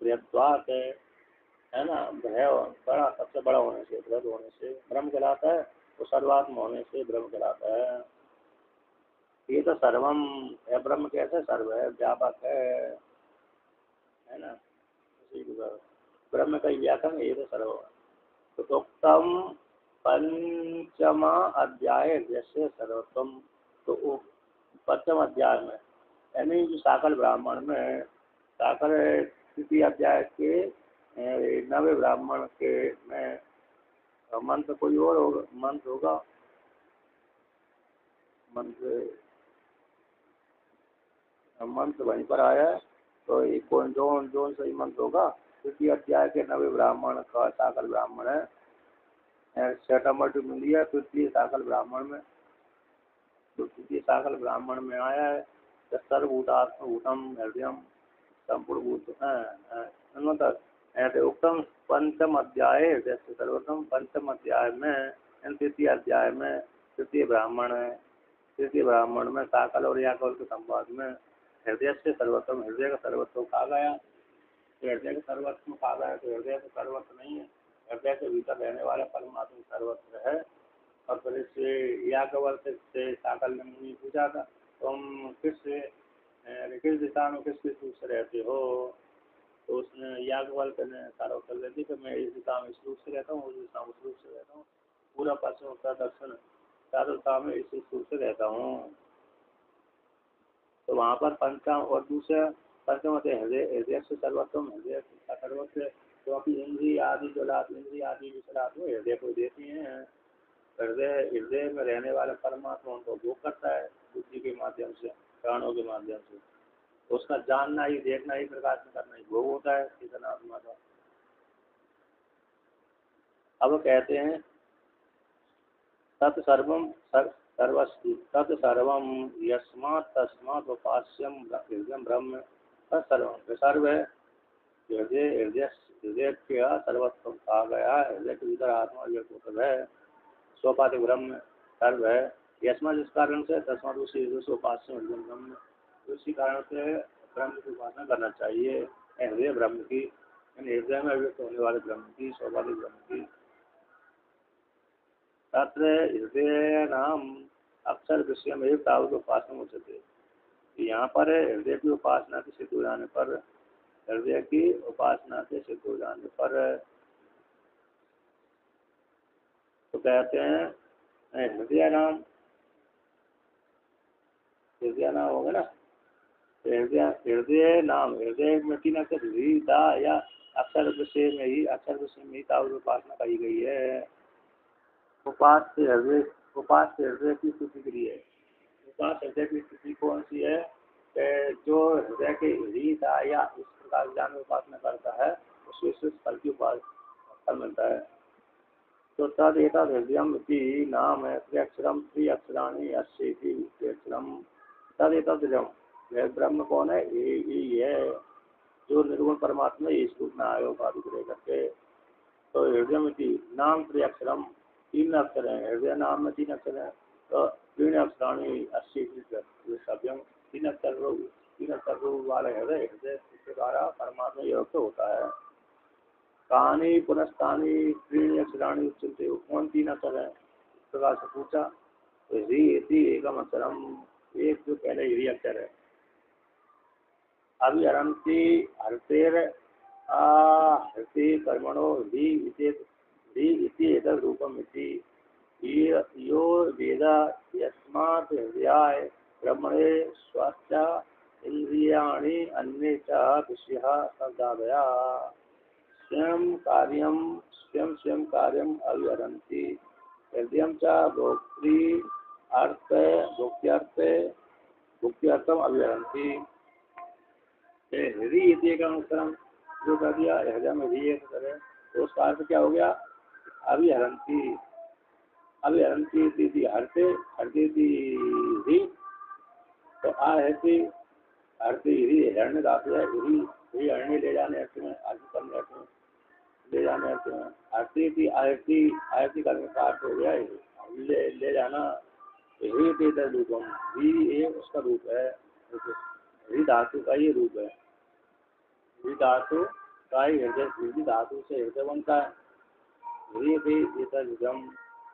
बृहत्वात्, है ना, भय बड़ा, सबसे बड़ा होने से, बृहद होने से ब्रह्म कहलाता है, तो सर्वात्म होने से ब्रह्म कहलाता है। ये तो सर्वम है, ब्रह्म कैसे सर्व है, व्यापक है ना, ब्रह्म का व्याकरण ये तो सर्व। तो उत्तम पंचमा अध्याय जैसे सर्वोत्तम, तो पंचम अध्याय में यानी जो साकल ब्राह्मण में साकल तृतीय अध्याय के नवे ब्राह्मण के में मंत्र कोई और होगा, मंत्र होगा, मंत्र वहीं पर आया है। तो ये कौन जोन सही मंत्र होगा? तृतीय अध्याय के नवे ब्राह्मण का साकल ब्राह्मण है, छठा मठ मिल दिया तृतीय साकल ब्राह्मण में। तो तृतीय साकल ब्राह्मण में आया है सर्वभूतात्मभूतम हृदयम संपूर्ण भूत ऐसे उत्तम पंचम अध्याय जैसे सर्वोत्तम पंचम अध्याय में तृतीय अध्याय में तृतीय ब्राह्मण में साकल और याकल के संवाद में हृदय से सर्वोत्तम, हृदय का सर्वत्व कहा गया। तो हृदय का सर्वत्व कहा गया, तो हृदय का सर्वत्व नहीं है, हृदय के भीतर रहने वाला परमात्मा सर्वत्र है। और फिर इससे याकवल से साकल ने मुनि पूछा था तुम किस दिशा में किस रूप से रहते हो? तो उसने याज्ञवल्क्य करने सारा उत्तर दे दी कि मैं इस दिशा में इस रूप से रहता हूँ, उस दिशा में उस रूप से रहता हूँ, पूरा पश्चिम उत्तर दक्षिण चारों दिशा में इस रूप से रहता हूँ। तो वहाँ पर पंचम और दूसरे पंचम हृदय से सर्वोत्तम, हृदय का सर्वोच्च, क्योंकि इंद्रिय आदि जो लाभ इंद्रिय आदि विषय में हृदय को देती हैं। हृदय में रहने वाला परमात्मा उनको भोग करता है बुद्धि के माध्यम से, प्राणों के माध्यम से। तो उसका जानना ही, देखना ही, प्रकाश करना ही भोग होता है चेतन आत्मा का। अब कहते हैं तत्सर्वम सर्वस्ति तत्सर्वम यस्मात् तस्मात् उपास्यम हृदय ब्रह्म, तत्सर्वम सर्व है, हृदय के सर्वत्व कहा गया है, हृदय के भीतर आत्मा व्यक्त है, सोपाधिक ब्रह्म सर्व है। यस्मात् जिस कारण से तस्मात् उसी उपास्य हृदय ब्रह्म, उसी कारण से ब्रह्म की उपासना करना चाहिए, हृदय ब्रह्म की, हृदय में अव्यक्त होने वाले ब्रह्म की, स्वाभाविक ब्रह्म की। तत्र हृदय नाम अक्षर विषय में तावत उपासना हो सकती है। यहाँ पर हृदय की उपासना के सिद्ध हो जाने पर, हृदय की उपासना के सिद्ध हो जाने पर तो कहते हैं हृदय नाम होगा ना, हृदय नाम, हृदय में तीन अक्षर या अक्षर विषय में ही तावत उपासना कही गई है। उपास से हृदय की स्थिति के लिए, उपास हृदय की स्थिति कौन सी है? जो हृदय के हृदय या इस प्रकार ज्ञान में उपासना करता है उसको फल की फल मिलता है। तो तद एतद हृदयम इति नाम है त्रिअक्षरम त्रिअक्षराणि अस्येति त्रिअक्षरम तद एतद हृदयम। वह ब्रह्म कौन है? ये है जो निर्गुण परमात्मा इस रूप में आयो बाधिक रह करके। तो हृदय इति नाम त्रिअक्षरम, तीन अक्षर है हृदय नाम में, तीन अक्षर है। तो तीन अक्षराणि अस्येति, तीन अक्षर वाले हृदय, हृदय के द्वारा परमात्मा योग तो होता है। कहानी पुनस्तानी त्रीणी अक्षराणी उच्चते, कौन तीन अक्षर है? इस प्रकार से पूछा। तो ह्री एकम अक्षरम, एक जो पहले ह्री अक्षर है। अभी हरंती हरतेर हरते कर्मणो ह्री इति एतद् रूपम इति यो वेदा यस्मात् हृदयाय ब्रह्मणे स्वास्थ्य इंद्रियाणि अन्ये च विषयः शब्दादया स्वयं कार्यम अविहरन्ति हृदयं च भोक्त्यर्थम अविहरन्ति। हृदय इति एकम अक्षरम, जो कह दिया हृदय में हृदय एक अक्षर है, तो उसका अर्थ क्या हो गया? अविहरन्ति। अविहरन्ति हरते हृदय, तो हरते हृदय हरने धातु है। हृदय हरने ले जाने अर्थ में, आगे करने अर्थ में, ले जाने अर्थ में। हरती आयती करने का अर्थ हो गया ले जाना। हृदय रूपम, एक उसका रूप है। हृदय धातु का ये रूप है। हृदय धातु का ही हृदय धातु से हृदय बनता है। हृदयम,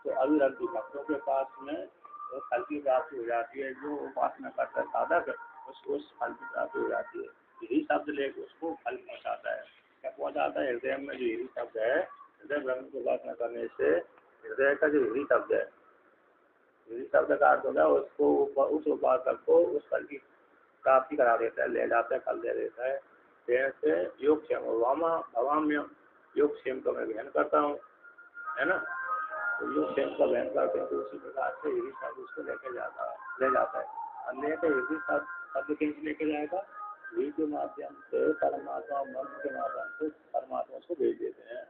तो अविरंती भक्तों के पास में तो फल की प्राप्ति हो जाती है। जो उपासना करता है साधक, उसको उस फल की प्राप्ति हो जाती है। यही शब्द लेकर उसको फल पहुँचाता है। क्या पहुँचाता है? हृदय में जो यही शब्द है, हृदय ब्रह्म की उपासना करने से हृदय का जो यही शब्द है, यही शब्द का अर्थ होगा उसको, उस उपासक को उस फल की प्राप्ति करा देता है, ले जाता है, फल दे देता है। जैसे योग क्षेम भवाम्य, योग क्षेम का मैं ध्यान करता हूँ, है ना। तो योग क्षेम का ध्यान करते हैं, तो उसी प्रकार से यही शब्द उसको ले जाता है। अन्य तो यही शब्द कैसे लेके जाएगा? यही के माध्यम से परमात्मा, मन के माध्यम से परमात्मा उसको भेज देते हैं,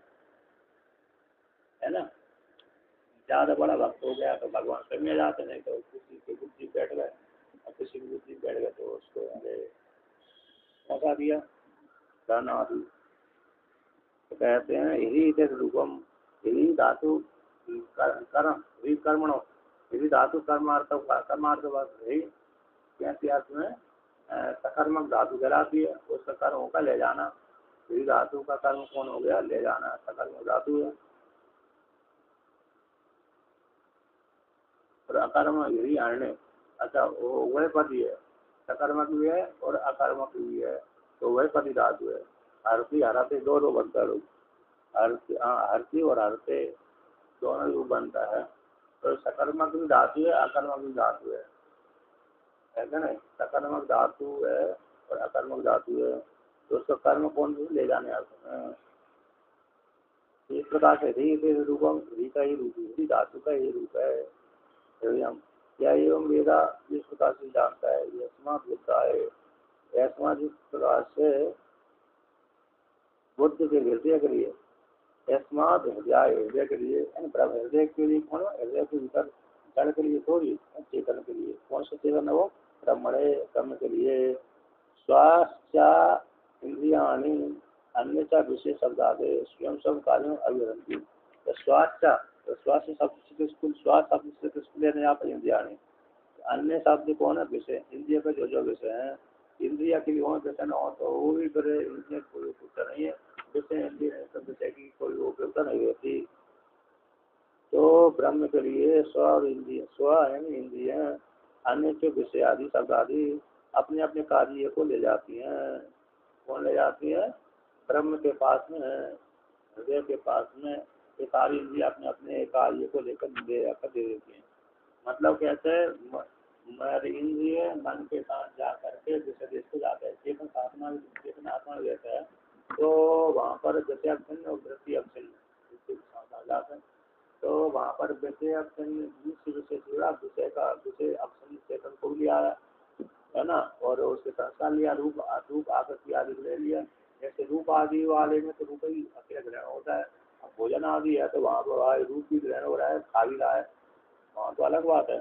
है ना। ज्यादा बड़ा भक्त हो गया तो भगवान से मिल जाते, नहीं तो किसी की बुद्धि बैठ गए, और किसी की बुद्धि बैठ गए तो उसको पहुँचा दिया धन आदि। तो कहते हैं यही रूपम, यही धातु कर्मणो, यही धातु कर्मार्थ यही कैसे अर्थ में सकर्मक धातु कहलाती है। उस कर्मों का ले जाना, यही धातु का कर्म कौन हो गया? ले जाना, सकर्मक धातु है। और अकर्म यही हरने, अच्छा वो वह पति है, सकर्मक भी है और अकर्मक भी है, तो वह पति धातु है। हरती हराते दो बनता है, हरती और हरते दोनों रूप बनता है। तो सकर्मक भी धातु है, अकर्मक भी धातु है, ऐसा नहीं। सकर्मक धातु है और अकर्मक धातु है, तो उसका कर्म कौन भी ले जाने आते हैं। इस प्रकार से रूपम, का ही रूप, धातु का ही रूप है। क्या एवं वेदा जिस प्रकार से जानता है, यस्मात् बुद्धा है, ऐसा जिस प्रकार से बुद्ध के हृदय के लिए, यस्मात् हृदय के लिए, हृदय के लिए कौन? हृदय के भीतर जड़ के लिए थोड़ी, चेतन के लिए। कौन सा चेतन है वो? ब्रह्म के लिए। स्वास्थ्य इंद्रियाणि अन्य विशेष शब्दादे स्वयं सब कार्यों अभिवृद्धि। स्वास्थ्य, स्वास्थ्य शब्द से स्वास्थ्य शब्द से लेने यहाँ पर इंद्रियाणि, अन्य शब्द कौन है? विषय, इंद्रिय पे जो विषय है, इंद्रिया के लिए विषय न हो तो वो भी करे, इंद्रिय कोई उपयोगिता नहीं है। विषय इंद्रिय विषय की कोई उपयोगिता नहीं होती। तो ब्रह्म के लिए स्व और इंद्रिय, स्व यानी इंद्रिय, अन्य जो विषय आदि शब्द आदि अपने अपने कार्य को ले जाती हैं। कौन ले जाती है? ब्रह्म के पास में, हृदय के पास में ये सारी इंद्रिया अपने अपने कार्य को लेकर दे देती हैं। मतलब कहते हैं इंद्रिय मन के साथ जा करके दूसरे देश को जाता है। चेतन आत्मा में रहता है, तो वहाँ पर जैसे अक्षण और वृत्ति अक्षण जाता है, तो वहाँ पर वैसे अक्षण विषय जुड़ा, विषय अक्षण चेतन को लिया है ना, और उसके संस्कार लिया, रूप आकृति आदि ले लिया। जैसे रूप आदि वाले में तो रूप ही अकेला ग्रहण होता है, भोजन आदि है तो वहाँ पर वहाँ रूप भी ग्रहण हो रहा है, खा भी रहा है, वहाँ तो अलग बात है।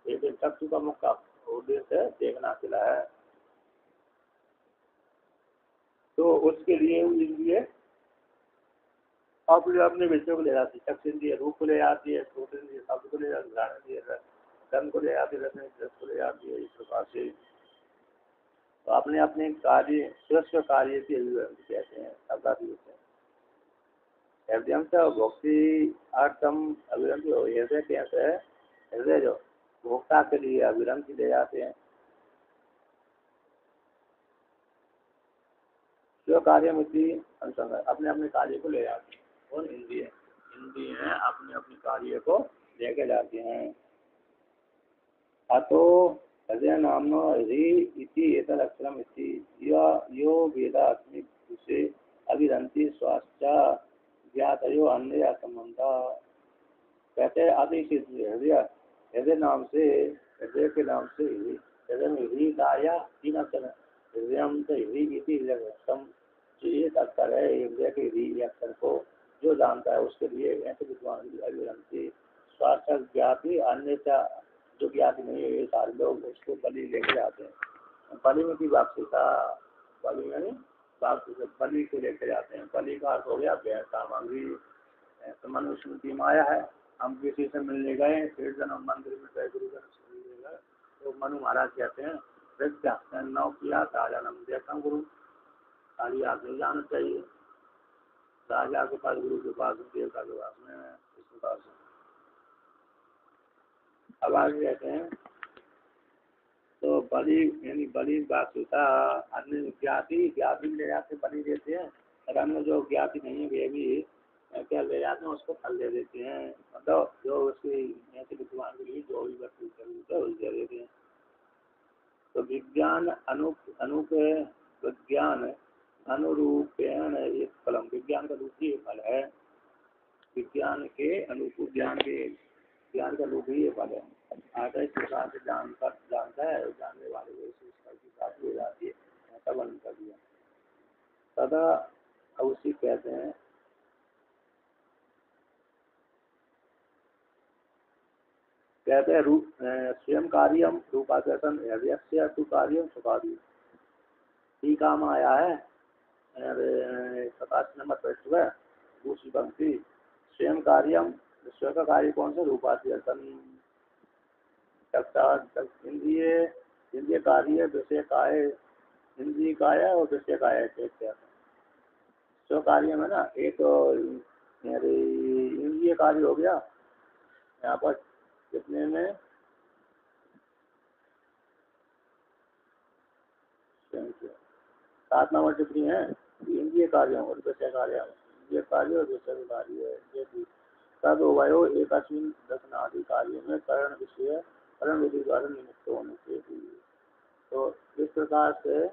लेकिन चक्षु का मुख्य उद्देश्य है देखना खिला है, तो उसके लिए अपने अपने विषयों को ले जाती है। चक्षु इंद्रिय रूप को ले जाती है, श्रोत इंद्रिय शब्द को ले जाती है, घ्राण इंद्रिय रंग को ले जाती है, रस को ले जाती है। इस प्रकार से तो अपने अपने कार्य स्वस्थ कार्य की अभिव्यक्ति कहते हैं, शब्दादि होते हैं। हृदय से भक्ति अर्थम अभिव्यक्ति हो, हृदय कैसे है, हृदय जो भोक्ता के लिए अभिव्यक्ति ले जाते हैं। जो कार्य में अपने अपने कार्य को ले जाते हैं, और इंद्रिय अपने अपने कार्य को लेके जाते हैं। अतो हृदय नामनो हृदय इति एतदक्षरम इति यो वेदा अस्मि विषये अभिरंति स्वास्थ्य ज्ञातयो अन्य संबंध। कहते हैं आदि हृदय, हृदय नाम से, हृदय के नाम से, हृदय में हृदय आया तीन अक्षर, हृदय से हृदय जो एक अक्षर है, हृदय के हृदय अक्षर को जो जानता है उसके लिए ऐसे विद्वान अभिरंति स्वास्थ्य ज्ञाति अन्य जो ज्ञाति नहीं है, ये सारे लोग उसको बलि लेके जाते हैं। बलि में की वापसीता, बलि में बलि को लेके जाते हैं। बलि का अर्थ हो गया सामग्री। तो मनुष्य स्मृति में आया है, हम किसी से मिलने गए, फिर जन्म मंदिर में गए, गुरु गए, तो मनु महाराज कहते हैं नौ किया ताजा नम देखा गुरु, सारी आदमी जाना चाहिए। राजा के पास गुरु के पास देवता के पास में इस प्रकार से। अब आगे कहते हैं तो बलि यानी बलि वास्तुता अन्य ज्ञाति ले जाते बलि देते हैं, और अन्य जो ज्ञाति नहीं है वे भी क्या ले जाते हैं, उसको फल दे देते हैं। मतलब जो उसकी ऐसे विद्वान के लिए जो भी वस्तु दे देते हैं। तो विज्ञान विज्ञान अनुरूपेण एक फलम, विज्ञान का दूसरी फल है। विज्ञान के अनुरूप ज्ञान का रूप ही ये फल है। आगे इस प्रकार से जानता है, जानने वाले को इस फल की प्राप्ति हो जाती है, ऐसा वर्णन कर दिया। तथा अवश्य कहते हैं रूप स्वयं कार्यम रूपादर्शन हृदय तु कार्यम सुखादि। टीका में आया है 27 नंबर पृष्ठ में दूसरी पंक्ति, स्वयं कार्यम, स्वयं का कार्य कौन सा, रूपादर्शन। इंद्रिय कार्य विषय काय, इंद्रिय काय और विषय काय स्व कार्य में ना, एक इंद्रिय कार्य हो गया यहाँ पर कितने में 7 नंबर टिप्पणी है। इंद्रिय कार्य और विषय कार्य, इंद्रिय कार्य और विषय कार्य तद वयो एक दर्शनादि कार्य में करण विषय करण विधि द्वारा निमित्त होने से भी। तो इस प्रकार से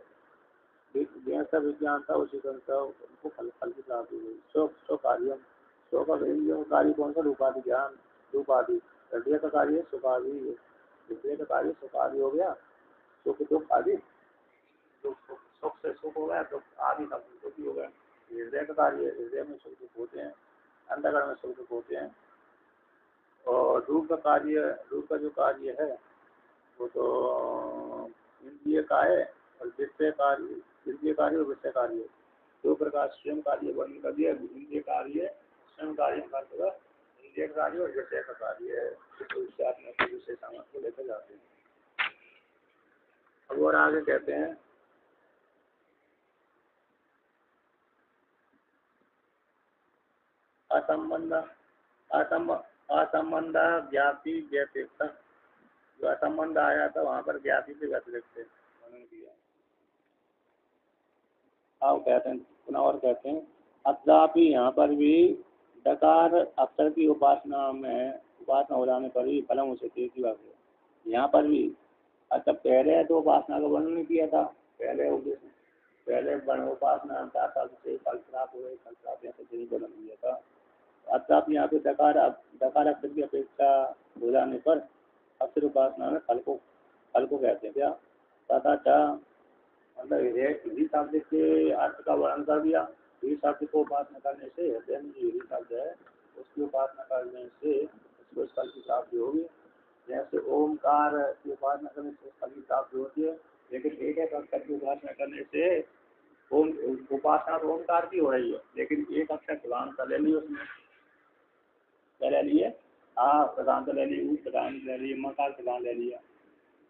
जैसा विज्ञान था उसी उनको फल की प्राप्ति हुई। स्व कार्य, स्व का इंद्रियों का कार्य कौन सा, रूपादि ज्ञान, रूपादि। हृदय का कार्य सुखादि, हृदय का कार्य सुखादि हो गया, सुख दुख आदि, सुख से सुख हो गया, दुख आदि का दुख हो गया। हृदय का कार्य, हृदय में सुख दुख होते हैं, अंतःकरण में सुख दुख होते हैं। और रूप का कार्य, रूप का जो कार्य है वो तो इंद्रिय का है, और विषय कार्य, इंद्रिय कार्य और विषय कार्य दो प्रकार स्वयं कार्य वर्णन कर दिया। इंद्रिय कार्य स्वयं कार्य का इंद्रिय कार्य और विषय का कार्य है, विषय सामर्थ्य को लेकर जाते हैं। अब और आगे कहते हैं असंबंध ज्ञाति व्यतिरिक्त। जो असंबंध आया था वहाँ पर ज्ञाति से व्यतिरिक्त वर्णन किया। अब कहते हैं पुनः और कहते हैं अत्रापि यहाँ पर भी डकार अक्षर की उपासना हो जाने पर भी फलम उसे की बात है। यहाँ पर भी अच्छा पहले तो उपासना का वर्णन नहीं किया था, पहले उपासना 4 साल से फल प्राप्त हुए, फल प्राप्त यहाँ से वर्णन किया था। अर्थात यहाँ पे डकार अक्षर की अपेक्षा हो जाने पर अक्षर उपासना में फल को कहते हैं क्या। तथा मतलब इसी शब्द के अर्थ का वर्णन कर दिया। ह्री शब्द को उपासना करने से हृदय में जो ह्री शब्द है उसकी उपासना करने से उसको स्थल की प्राप्ति होगी। जैसे ओमकार की उपासना करने से स्थल की प्राप्ति होती है, लेकिन एक एक अक्षर की उपासना करने से ओम उपासना तो ओमकार की हो रही है, लेकिन एक अक्षर प्रधान कर ले लिया उसमें, क्या ले लिए, आ प्रधान कर ले लिए, ऊ प्रधान ले लिए, मकार प्रधान ले लिया,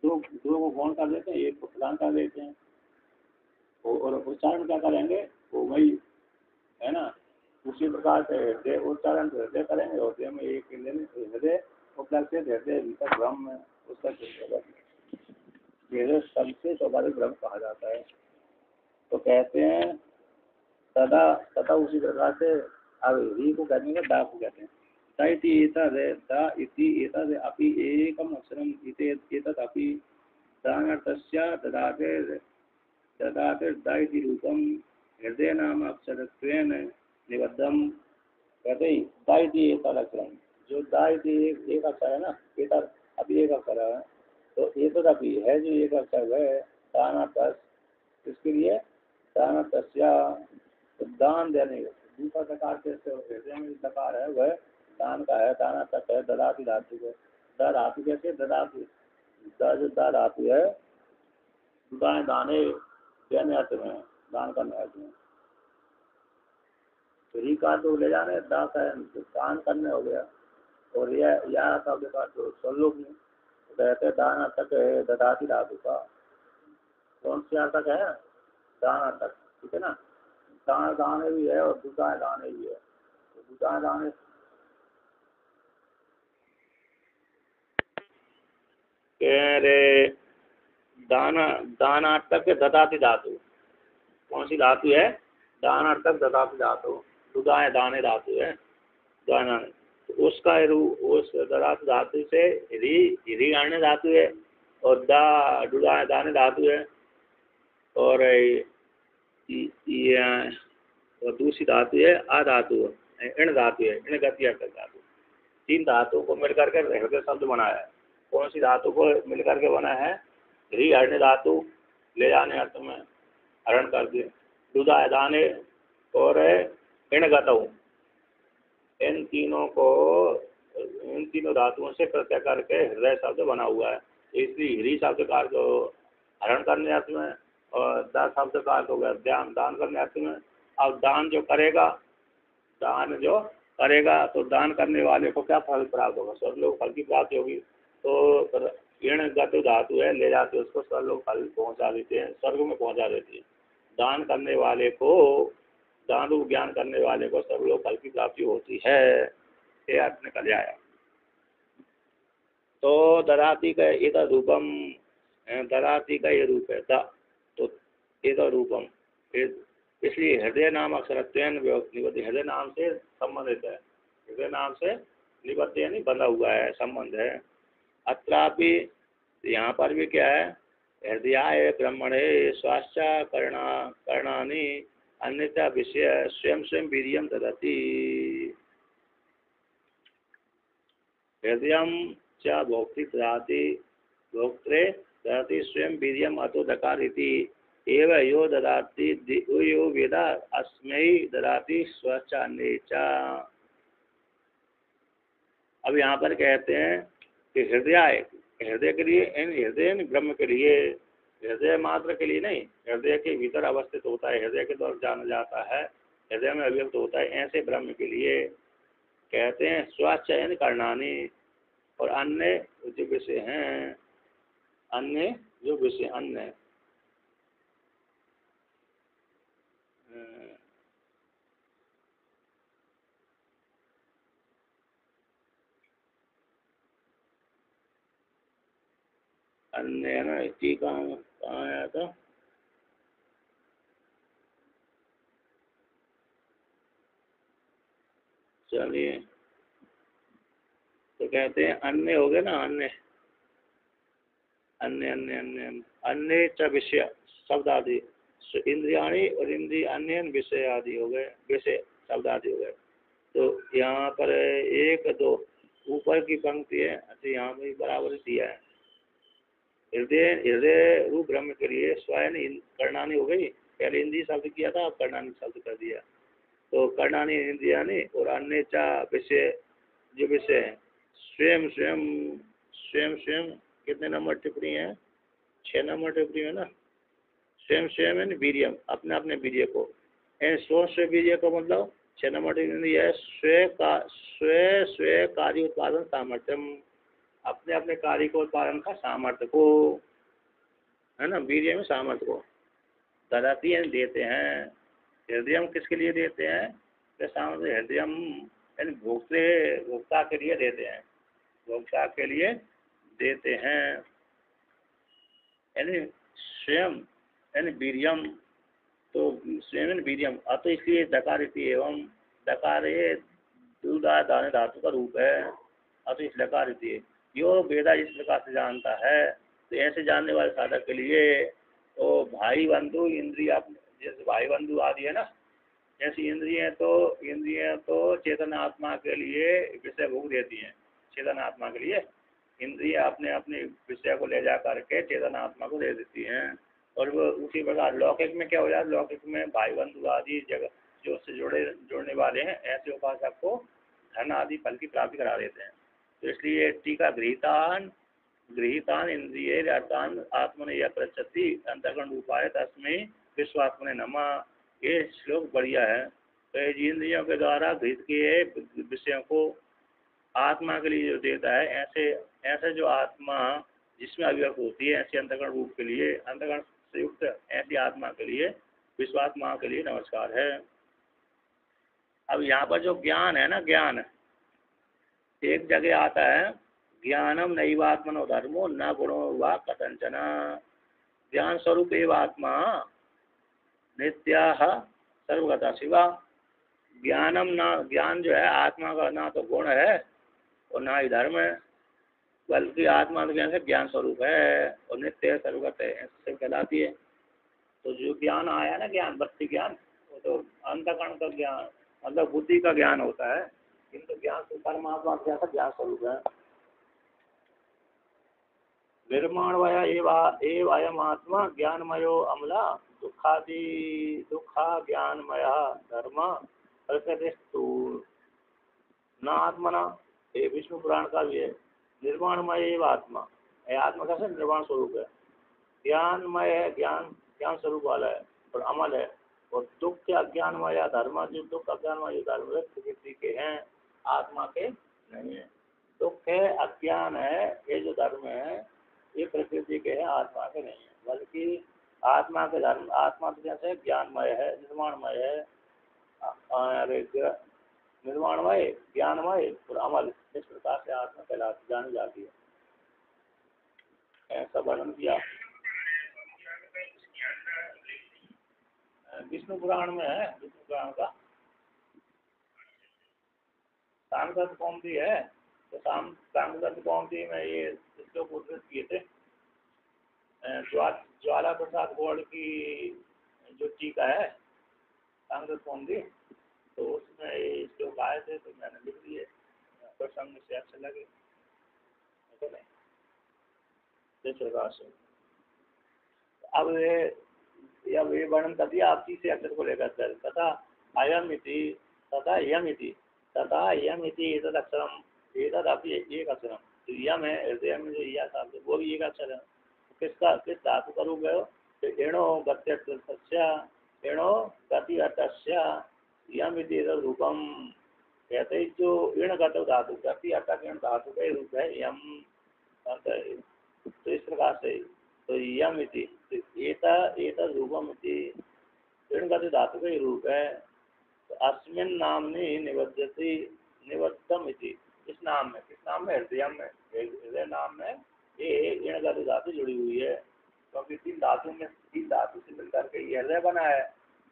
दो को गौण कर देते हैं, एक को प्रधान कर देते हैं, और उच्चारण क्या करेंगे वो वही है ना। उसी प्रकार से हृदय उच्चारण हृदय करेंगे, हृदय में एक हृदय उपलब्ध हृदय भीतर ब्रह्म है, उसका हृदय सबसे स्वाभाविक ब्रह्म कहा जाता है। तो कहते हैं तदा तथा उसी प्रकार से अब री को कहते हैं, दा को कहते हैं। दा इति एतद् अपि एकम् अक्षरम् एतद् अपि दानर्थस्य ददाते दा इति रूपं हृदय नाम अक्षरत्वेन निबद्धं। कहते हैं दा इति एतद् अक्षरम्, जो दा इति एक अक्षर है ना, एतद् अभी एक अक्षर है, तो एतद् अपि है जो एक अक्षर है दानर्थस्य, इसके लिए दानर्थस्य दान देने, दूसरा प्रकार से हृदय में प्रकार है वह दान का है, दाना तक है, ददाती धातु है, दा धातु कैसे ददाती, जो दा धातु है दाने दाने देने अर्थ में, दान करने अर्थ में, तो ही का तो ले जाने, दा का दान करने हो गया, और यह शब्द का तो स्वलोक में कहते दाना तक है ददाती धातु का, कौन सी तक है, दाना तक, ठीक है ना। दान दाने भी है और दुकान दाने भी है, तो दुकान दाने दानार्थक ददाती धातु, कौन सी धातु है, दानार्थक ददाती धातु, दुदाए दाने धातु है, दाना, तो उसका उस ददाती धातु से री आने धातु है, और दुदाए दाने धातु है, और और दूसरी धातु है आ धातु है, इण धातु है, इण गति धातु, तीन धातुओं को मिलकर के हृदय शब्द बना है। कौन सी धातु को मिलकर के बना है, री हरने धातु, ले जाने अर्थ में हरण कर दिए, दुदा दाने और इण गतौ, इन तीनों धातुओं से प्रत्यय करके हृदय शब्द बना हुआ है। इसलिए ह्री शब्द का अर्थ हरण करने अर्थ में, और दा शब्द का अर्थ हो गया दान करने अर्थ में। अब दान जो करेगा तो दान करने वाले को क्या फल प्राप्त होगा, स्वर्गलोक फल की प्राप्ति होगी। तो ऋण गत धातु है, ले जाते उसको स्वर्गलोक फल पहुंचा देते हैं, स्वर्ग में पहुंचा देती है। दान करने वाले को, दान रूप ज्ञान करने वाले को स्वर्गलोक फल की प्राप्ति होती है, ये अर्थ निकल जाएगा। तो दराती का एक रूपम, दराती का ये रूप है दा, तो एक रूपम, इसलिए हृदय नाम अक्षरत्वेन निबद्ध, हृदय नाम से संबंधित है, हृदय नाम से निबद्ध यानी बंधा हुआ है, संबंध है। अत्रापि यहाँ पर भी क्या है, हृदयाय ब्रह्मणे स्वास्थ्य करणानि अन्यथा विषय स्वयं स्वयं वीर्यम ददति। हृदयम च भोक्ति ददाति, भोक्त्रे ददाति स्वयं वीर्यम अतो दकारिति एव यो ददाति यो वेदा अस्मै ददाति स्वचान्ये च। अब यहाँ पर कहते हैं कि हृदय के लिए, इन हृदय ब्रह्म के लिए, हृदय मात्र के लिए नहीं, हृदय के भीतर अवस्थित होता है, हृदय के द्वारा जाना जाता है, हृदय में अभिव्यक्त होता है, ऐसे ब्रह्म के लिए कहते हैं स्वचयन करणानी, और अन्य जो विषय हैं, अन्य जो विषय अन्य अन्य ना, टीका कहाँ आया था, चलिए, तो कहते हैं अन्य हो गए ना, अन्य अन्य अन्य अन्य अन्य च विषय शब्द आदि, इंद्रियाणी और इंद्रिय अन्य विषय आदि हो गए, विषय शब्द आदि हो गए। तो यहाँ पर एक दो ऊपर की पंक्ति है, अच्छा यहाँ पर बराबर दिया है, हृदय रूप ब्रह्म के लिए स्वयं करणानी हो गई, पहले इंद्रिय शब्द किया था, अब करणानी शब्द कर दिया। तो कर्णानी इंद्रियानी और अन्य चा विषय, जो विषय है, स्वयं स्वयं स्वयं स्वयं कितने नंबर टिप्पणी है? 6 नंबर टिप्पणी है ना। स्वयं स्वयं है वीर्यम, अपने अपने वीर्य को, स्व स्व वीर्य का मतलब 6 नंबर टिप्पणी है स्व स्व कार्य उत्पादन सामर्थ्यम, अपने अपने कार्य को उत्पादन का सामर्थ्य को, है ना, वीर्य में सामर्थ्य को ददाती है, देते हैं। हृदय किसके लिए देते हैं? सामर्थ्य हृदय यानी भोक्ता के लिए देते हैं, भोक्ता के लिए देते हैं, यानी स्वयं यानी वीर्यम, तो स्वयं वीर्यम, तो इसलिए दकार एवं दकार दूधा दाने धातु का रूप है, तो इस लकार यो वेदा इस प्रकार से जानता है। तो ऐसे जानने वाले साधक के लिए तो भाई बंधु इंद्रिया, जैसे भाई बंधु आदि है ना, ऐसी इंद्रिय तो चेतन आत्मा के लिए विषय भोग देती हैं। चेतन आत्मा के लिए इंद्रिय अपने अपने विषय को ले जा करके चेतन आत्मा को दे देती हैं। और वो उसी प्रकार लौकिक में क्या हो जाता है? लौकिक में भाई बंधु आदि जगह जो उससे जोड़ने वाले हैं, ऐसे उपासक को धन आदि फल की प्राप्ति करा देते हैं। तो इसलिए टीका गृहीतान इंद्रिय अर्थान आत्मने या प्रचति अंतर्गण रूपाय तस्मै विश्वात्मने नमः। ये श्लोक बढ़िया है। तो इंद्रियों के द्वारा गृहित किए विषयों को आत्मा के लिए जो देता है, ऐसे जो आत्मा जिसमें अभिव्यक्त होती है, ऐसे अंतर्गण रूप के लिए, अंतर्गण से युक्त ऐसी आत्मा के लिए, विश्वात्मा के लिए नमस्कार है। अब यहाँ पर जो ज्ञान है ना, ज्ञान एक जगह आता है, ज्ञानम नैवात्मनो धर्मो न गुणो वा कथंचन, ज्ञान स्वरूप एव आत्मा नित्या सर्वगता शिवा। ज्ञानम ना, ज्ञान जो है आत्मा का ना तो गुण है और ना ही धर्म है, बल्कि आत्मा तो ज्ञान से ज्ञान स्वरूप है और नित्य सर्वगत है, ऐसे कहलाती है। तो जो ज्ञान आया ना, ज्ञान वृत्ति ज्ञान, वो तो अंतकरण का ज्ञान मतलब बुद्धि का ज्ञान होता है, किंतु ज्ञान से परमात्मा का ज्ञान स्वरूप है। निर्माणमय एव अयम आत्मा ज्ञानमयो अमला दुखा ज्ञानमय धर्म प्रकृतिस्तु न आत्मना, ये विष्णु पुराण का भी है। निर्माणमय एव आत्मा, आत्मा का निर्माण स्वरूप है, ज्ञानमय है, ज्ञान स्वरूप वाला है और अमल है। और दुख के अज्ञानमय धर्म, जो दुख अज्ञानमय धर्म प्रकृति के हैं, आत्मा के नहीं है। दुख है, अज्ञान है, ये जो धर्म है ये प्रकृति के हैं, आत्मा के नहीं है। बल्कि आत्मा के धर्म, आत्मा तो जैसे ज्ञानमय है, निर्माणमय है, निर्माणमय, ज्ञानमय और अमल, इस प्रकार से आत्मा कहलाती जानी जाती है। ऐसा वर्णन किया विष्णु पुराण में है। विष्णु पुराण का सांगत कौमदी है, तो सांगत कौमदी में ये श्लोक उद्धृत किए थे। ज्वाला प्रसाद गौड़ की जो टीका है सांगत कौमदी, तो उसमें ये श्लोक आए थे, तो मैंने लिख दिए, प्रसंग से अच्छे लगे, तो नहीं जिस प्रकार से। अब ये वर्णन कर दिया आप तीसरे अक्षर को लेकर, तथा अयम इति तथा यम इति एतद अक्षरम, एतद अपनी एक अक्षरम, तो यम है हृदय में जो या शब्द वो भी एक अक्षर है। किस धातु का रूप है? तो एणो गत्यर्थस्य, एणो गति अर्थस्य यम इति एतद रूपम, कहते हैं जो ऋण गत धातु, गति अर्थक ऋण धातु का रूप है यम। तो इस प्रकार से तो यम इति एतद रूपम इति ऋणगत धातु का रूप है। तो अस्मिन् नामनि निबद्धम इति, इस नाम में, किस नाम में? हृदय में, हृदय नाम में ये ऋणगत धातु जुड़ी हुई है, क्योंकि तीन धातु से मिलकर के ये हृदय बना है,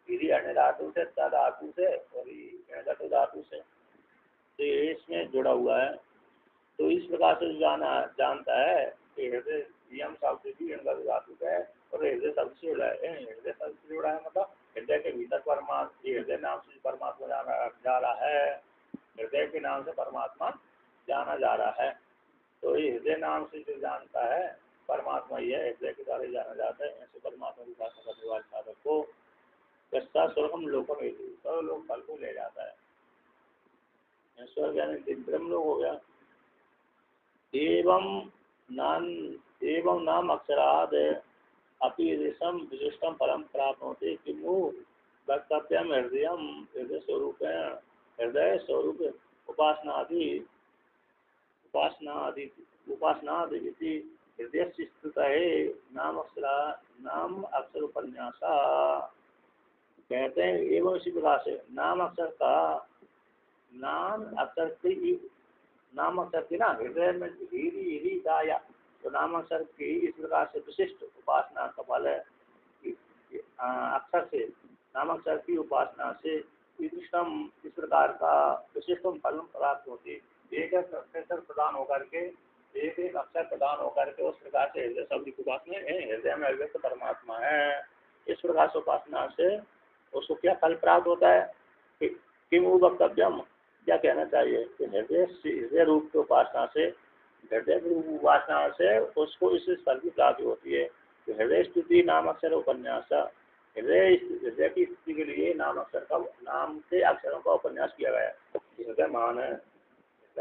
अन्य धातु से, धातु से और ऋणगत धातु से, तो ये इसमें जुड़ा हुआ है। तो इस प्रकार से जानता है कि हृदय यम शब्द भी ऋणगत धातु है और हृदय शब्द से जुड़ा है। हृदय शब्द से जुड़ा है मतलब हृदय के भीतर परमात्मा, हृदय नाम से परमात्मा जा रहा है, हृदय के नाम से परमात्मा जाना जा रहा है। तो ये हृदय नाम से जो जानता है परमात्मा ही है, हृदय के द्वारा जाना जाता है। ऐसे परमात्मा की उपासना करने वाले साधक को कस्ता स्वर्गम लोकम, सर्व लोग फल को ले जाता है। स्वर्ग यानी ब्रह्मलोक हो गया। एवं नाम अक्षराद अपि ईदृशं विशिष्टं फलं प्राप्नोति किमु वक्तव्यम हृदय स्वरूप उपासनादि हृदय स्थित है नाम अक्षर उपन्यासा। कहते हैं एवं इसी प्रकार से नाम अक्षर की ना हृदय में हीरी दाया, तो नाम अक्षर की इस प्रकार से विशिष्ट उपासना का फल है। अक्षर से नाम अक्षर की उपासना से विशिष्टम इस प्रकार का विशिष्टम फल प्राप्त होती। एक अक्षर प्रदान होकर के एक अक्षर प्रदान होकर के उस प्रकार से हृदय शब्द की उपासना हृदय में अव्यक्त परमात्मा है। इस प्रकार से उपासना से उसको क्या फल प्राप्त होता है? किम वक्तव्यम, क्या कहना चाहिए कि हृदय रूप की उपासना से उसको इस फल की प्राप्ति होती है। तो हृदय स्थिति नाम अक्षर उपन्यास, हृदय की स्थिति के लिए नाम से अक्षरों का उपन्यास किया गया है। हृदय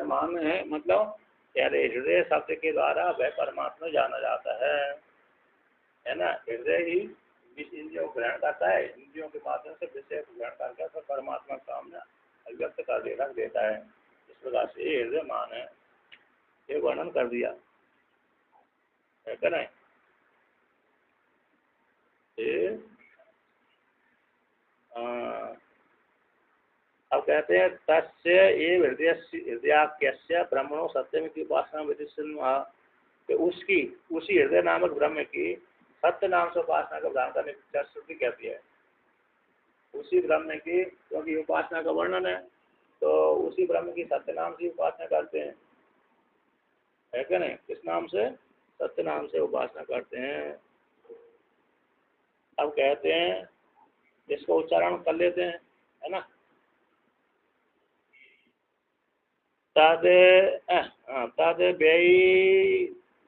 मान है मतलब हृदय शब्द के द्वारा वह परमात्मा जाना जाता है ना। हृदय ही इंद्रियों को ग्रहण करता है, इंद्रियों के माध्यम से विषय को ग्रहण करके तो परमात्मा के सामने अव्यक्त कर रख देता है। इस प्रकार से ये हृदय मान है, ये वर्णन कर दिया है क्या नहीं। अब कहते हैं तस्य एव हृदयाख्यस्य ब्रह्मणो सत्यम की उपासना विधि, उसी हृदय नामक ब्रह्म की सत्य नाम से उपासना का विधान करने की श्रुति कहती है। उसी ब्रह्म की, क्योंकि उपासना का वर्णन है तो उसी ब्रह्म की सत्य नाम से उपासना करते हैं, है क्या नहीं। किस नाम से? सत्य नाम से उपासना करते हैं। अब कहते हैं इसको उच्चारण कर लेते हैं, है ना। तद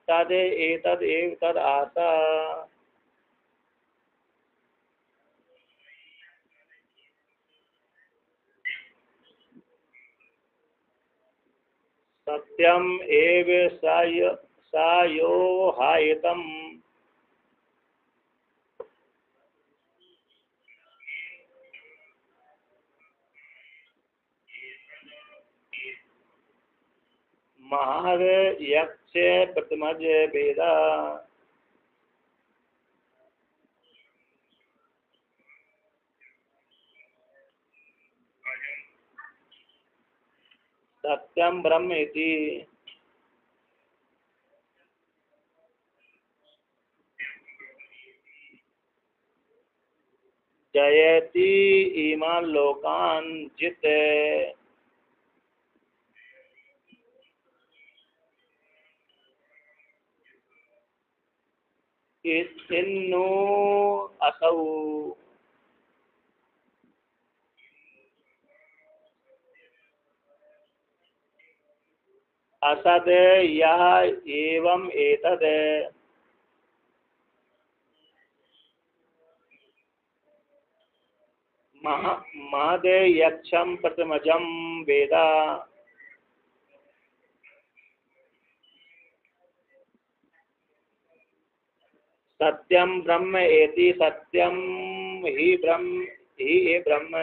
एतद एव तद आसा, सत्यम एव सायो हायतम, महार यक्ष प्रतिमज वेदा, सत्यम ब्रह्म इति, जयति इमान लोकान जित, इन्नु असौ, असद यह एवं एतद, महद यक्षम प्रतिमजम वेदा, सत्यम ब्रह्म एति, सत्यम ही ब्रह्म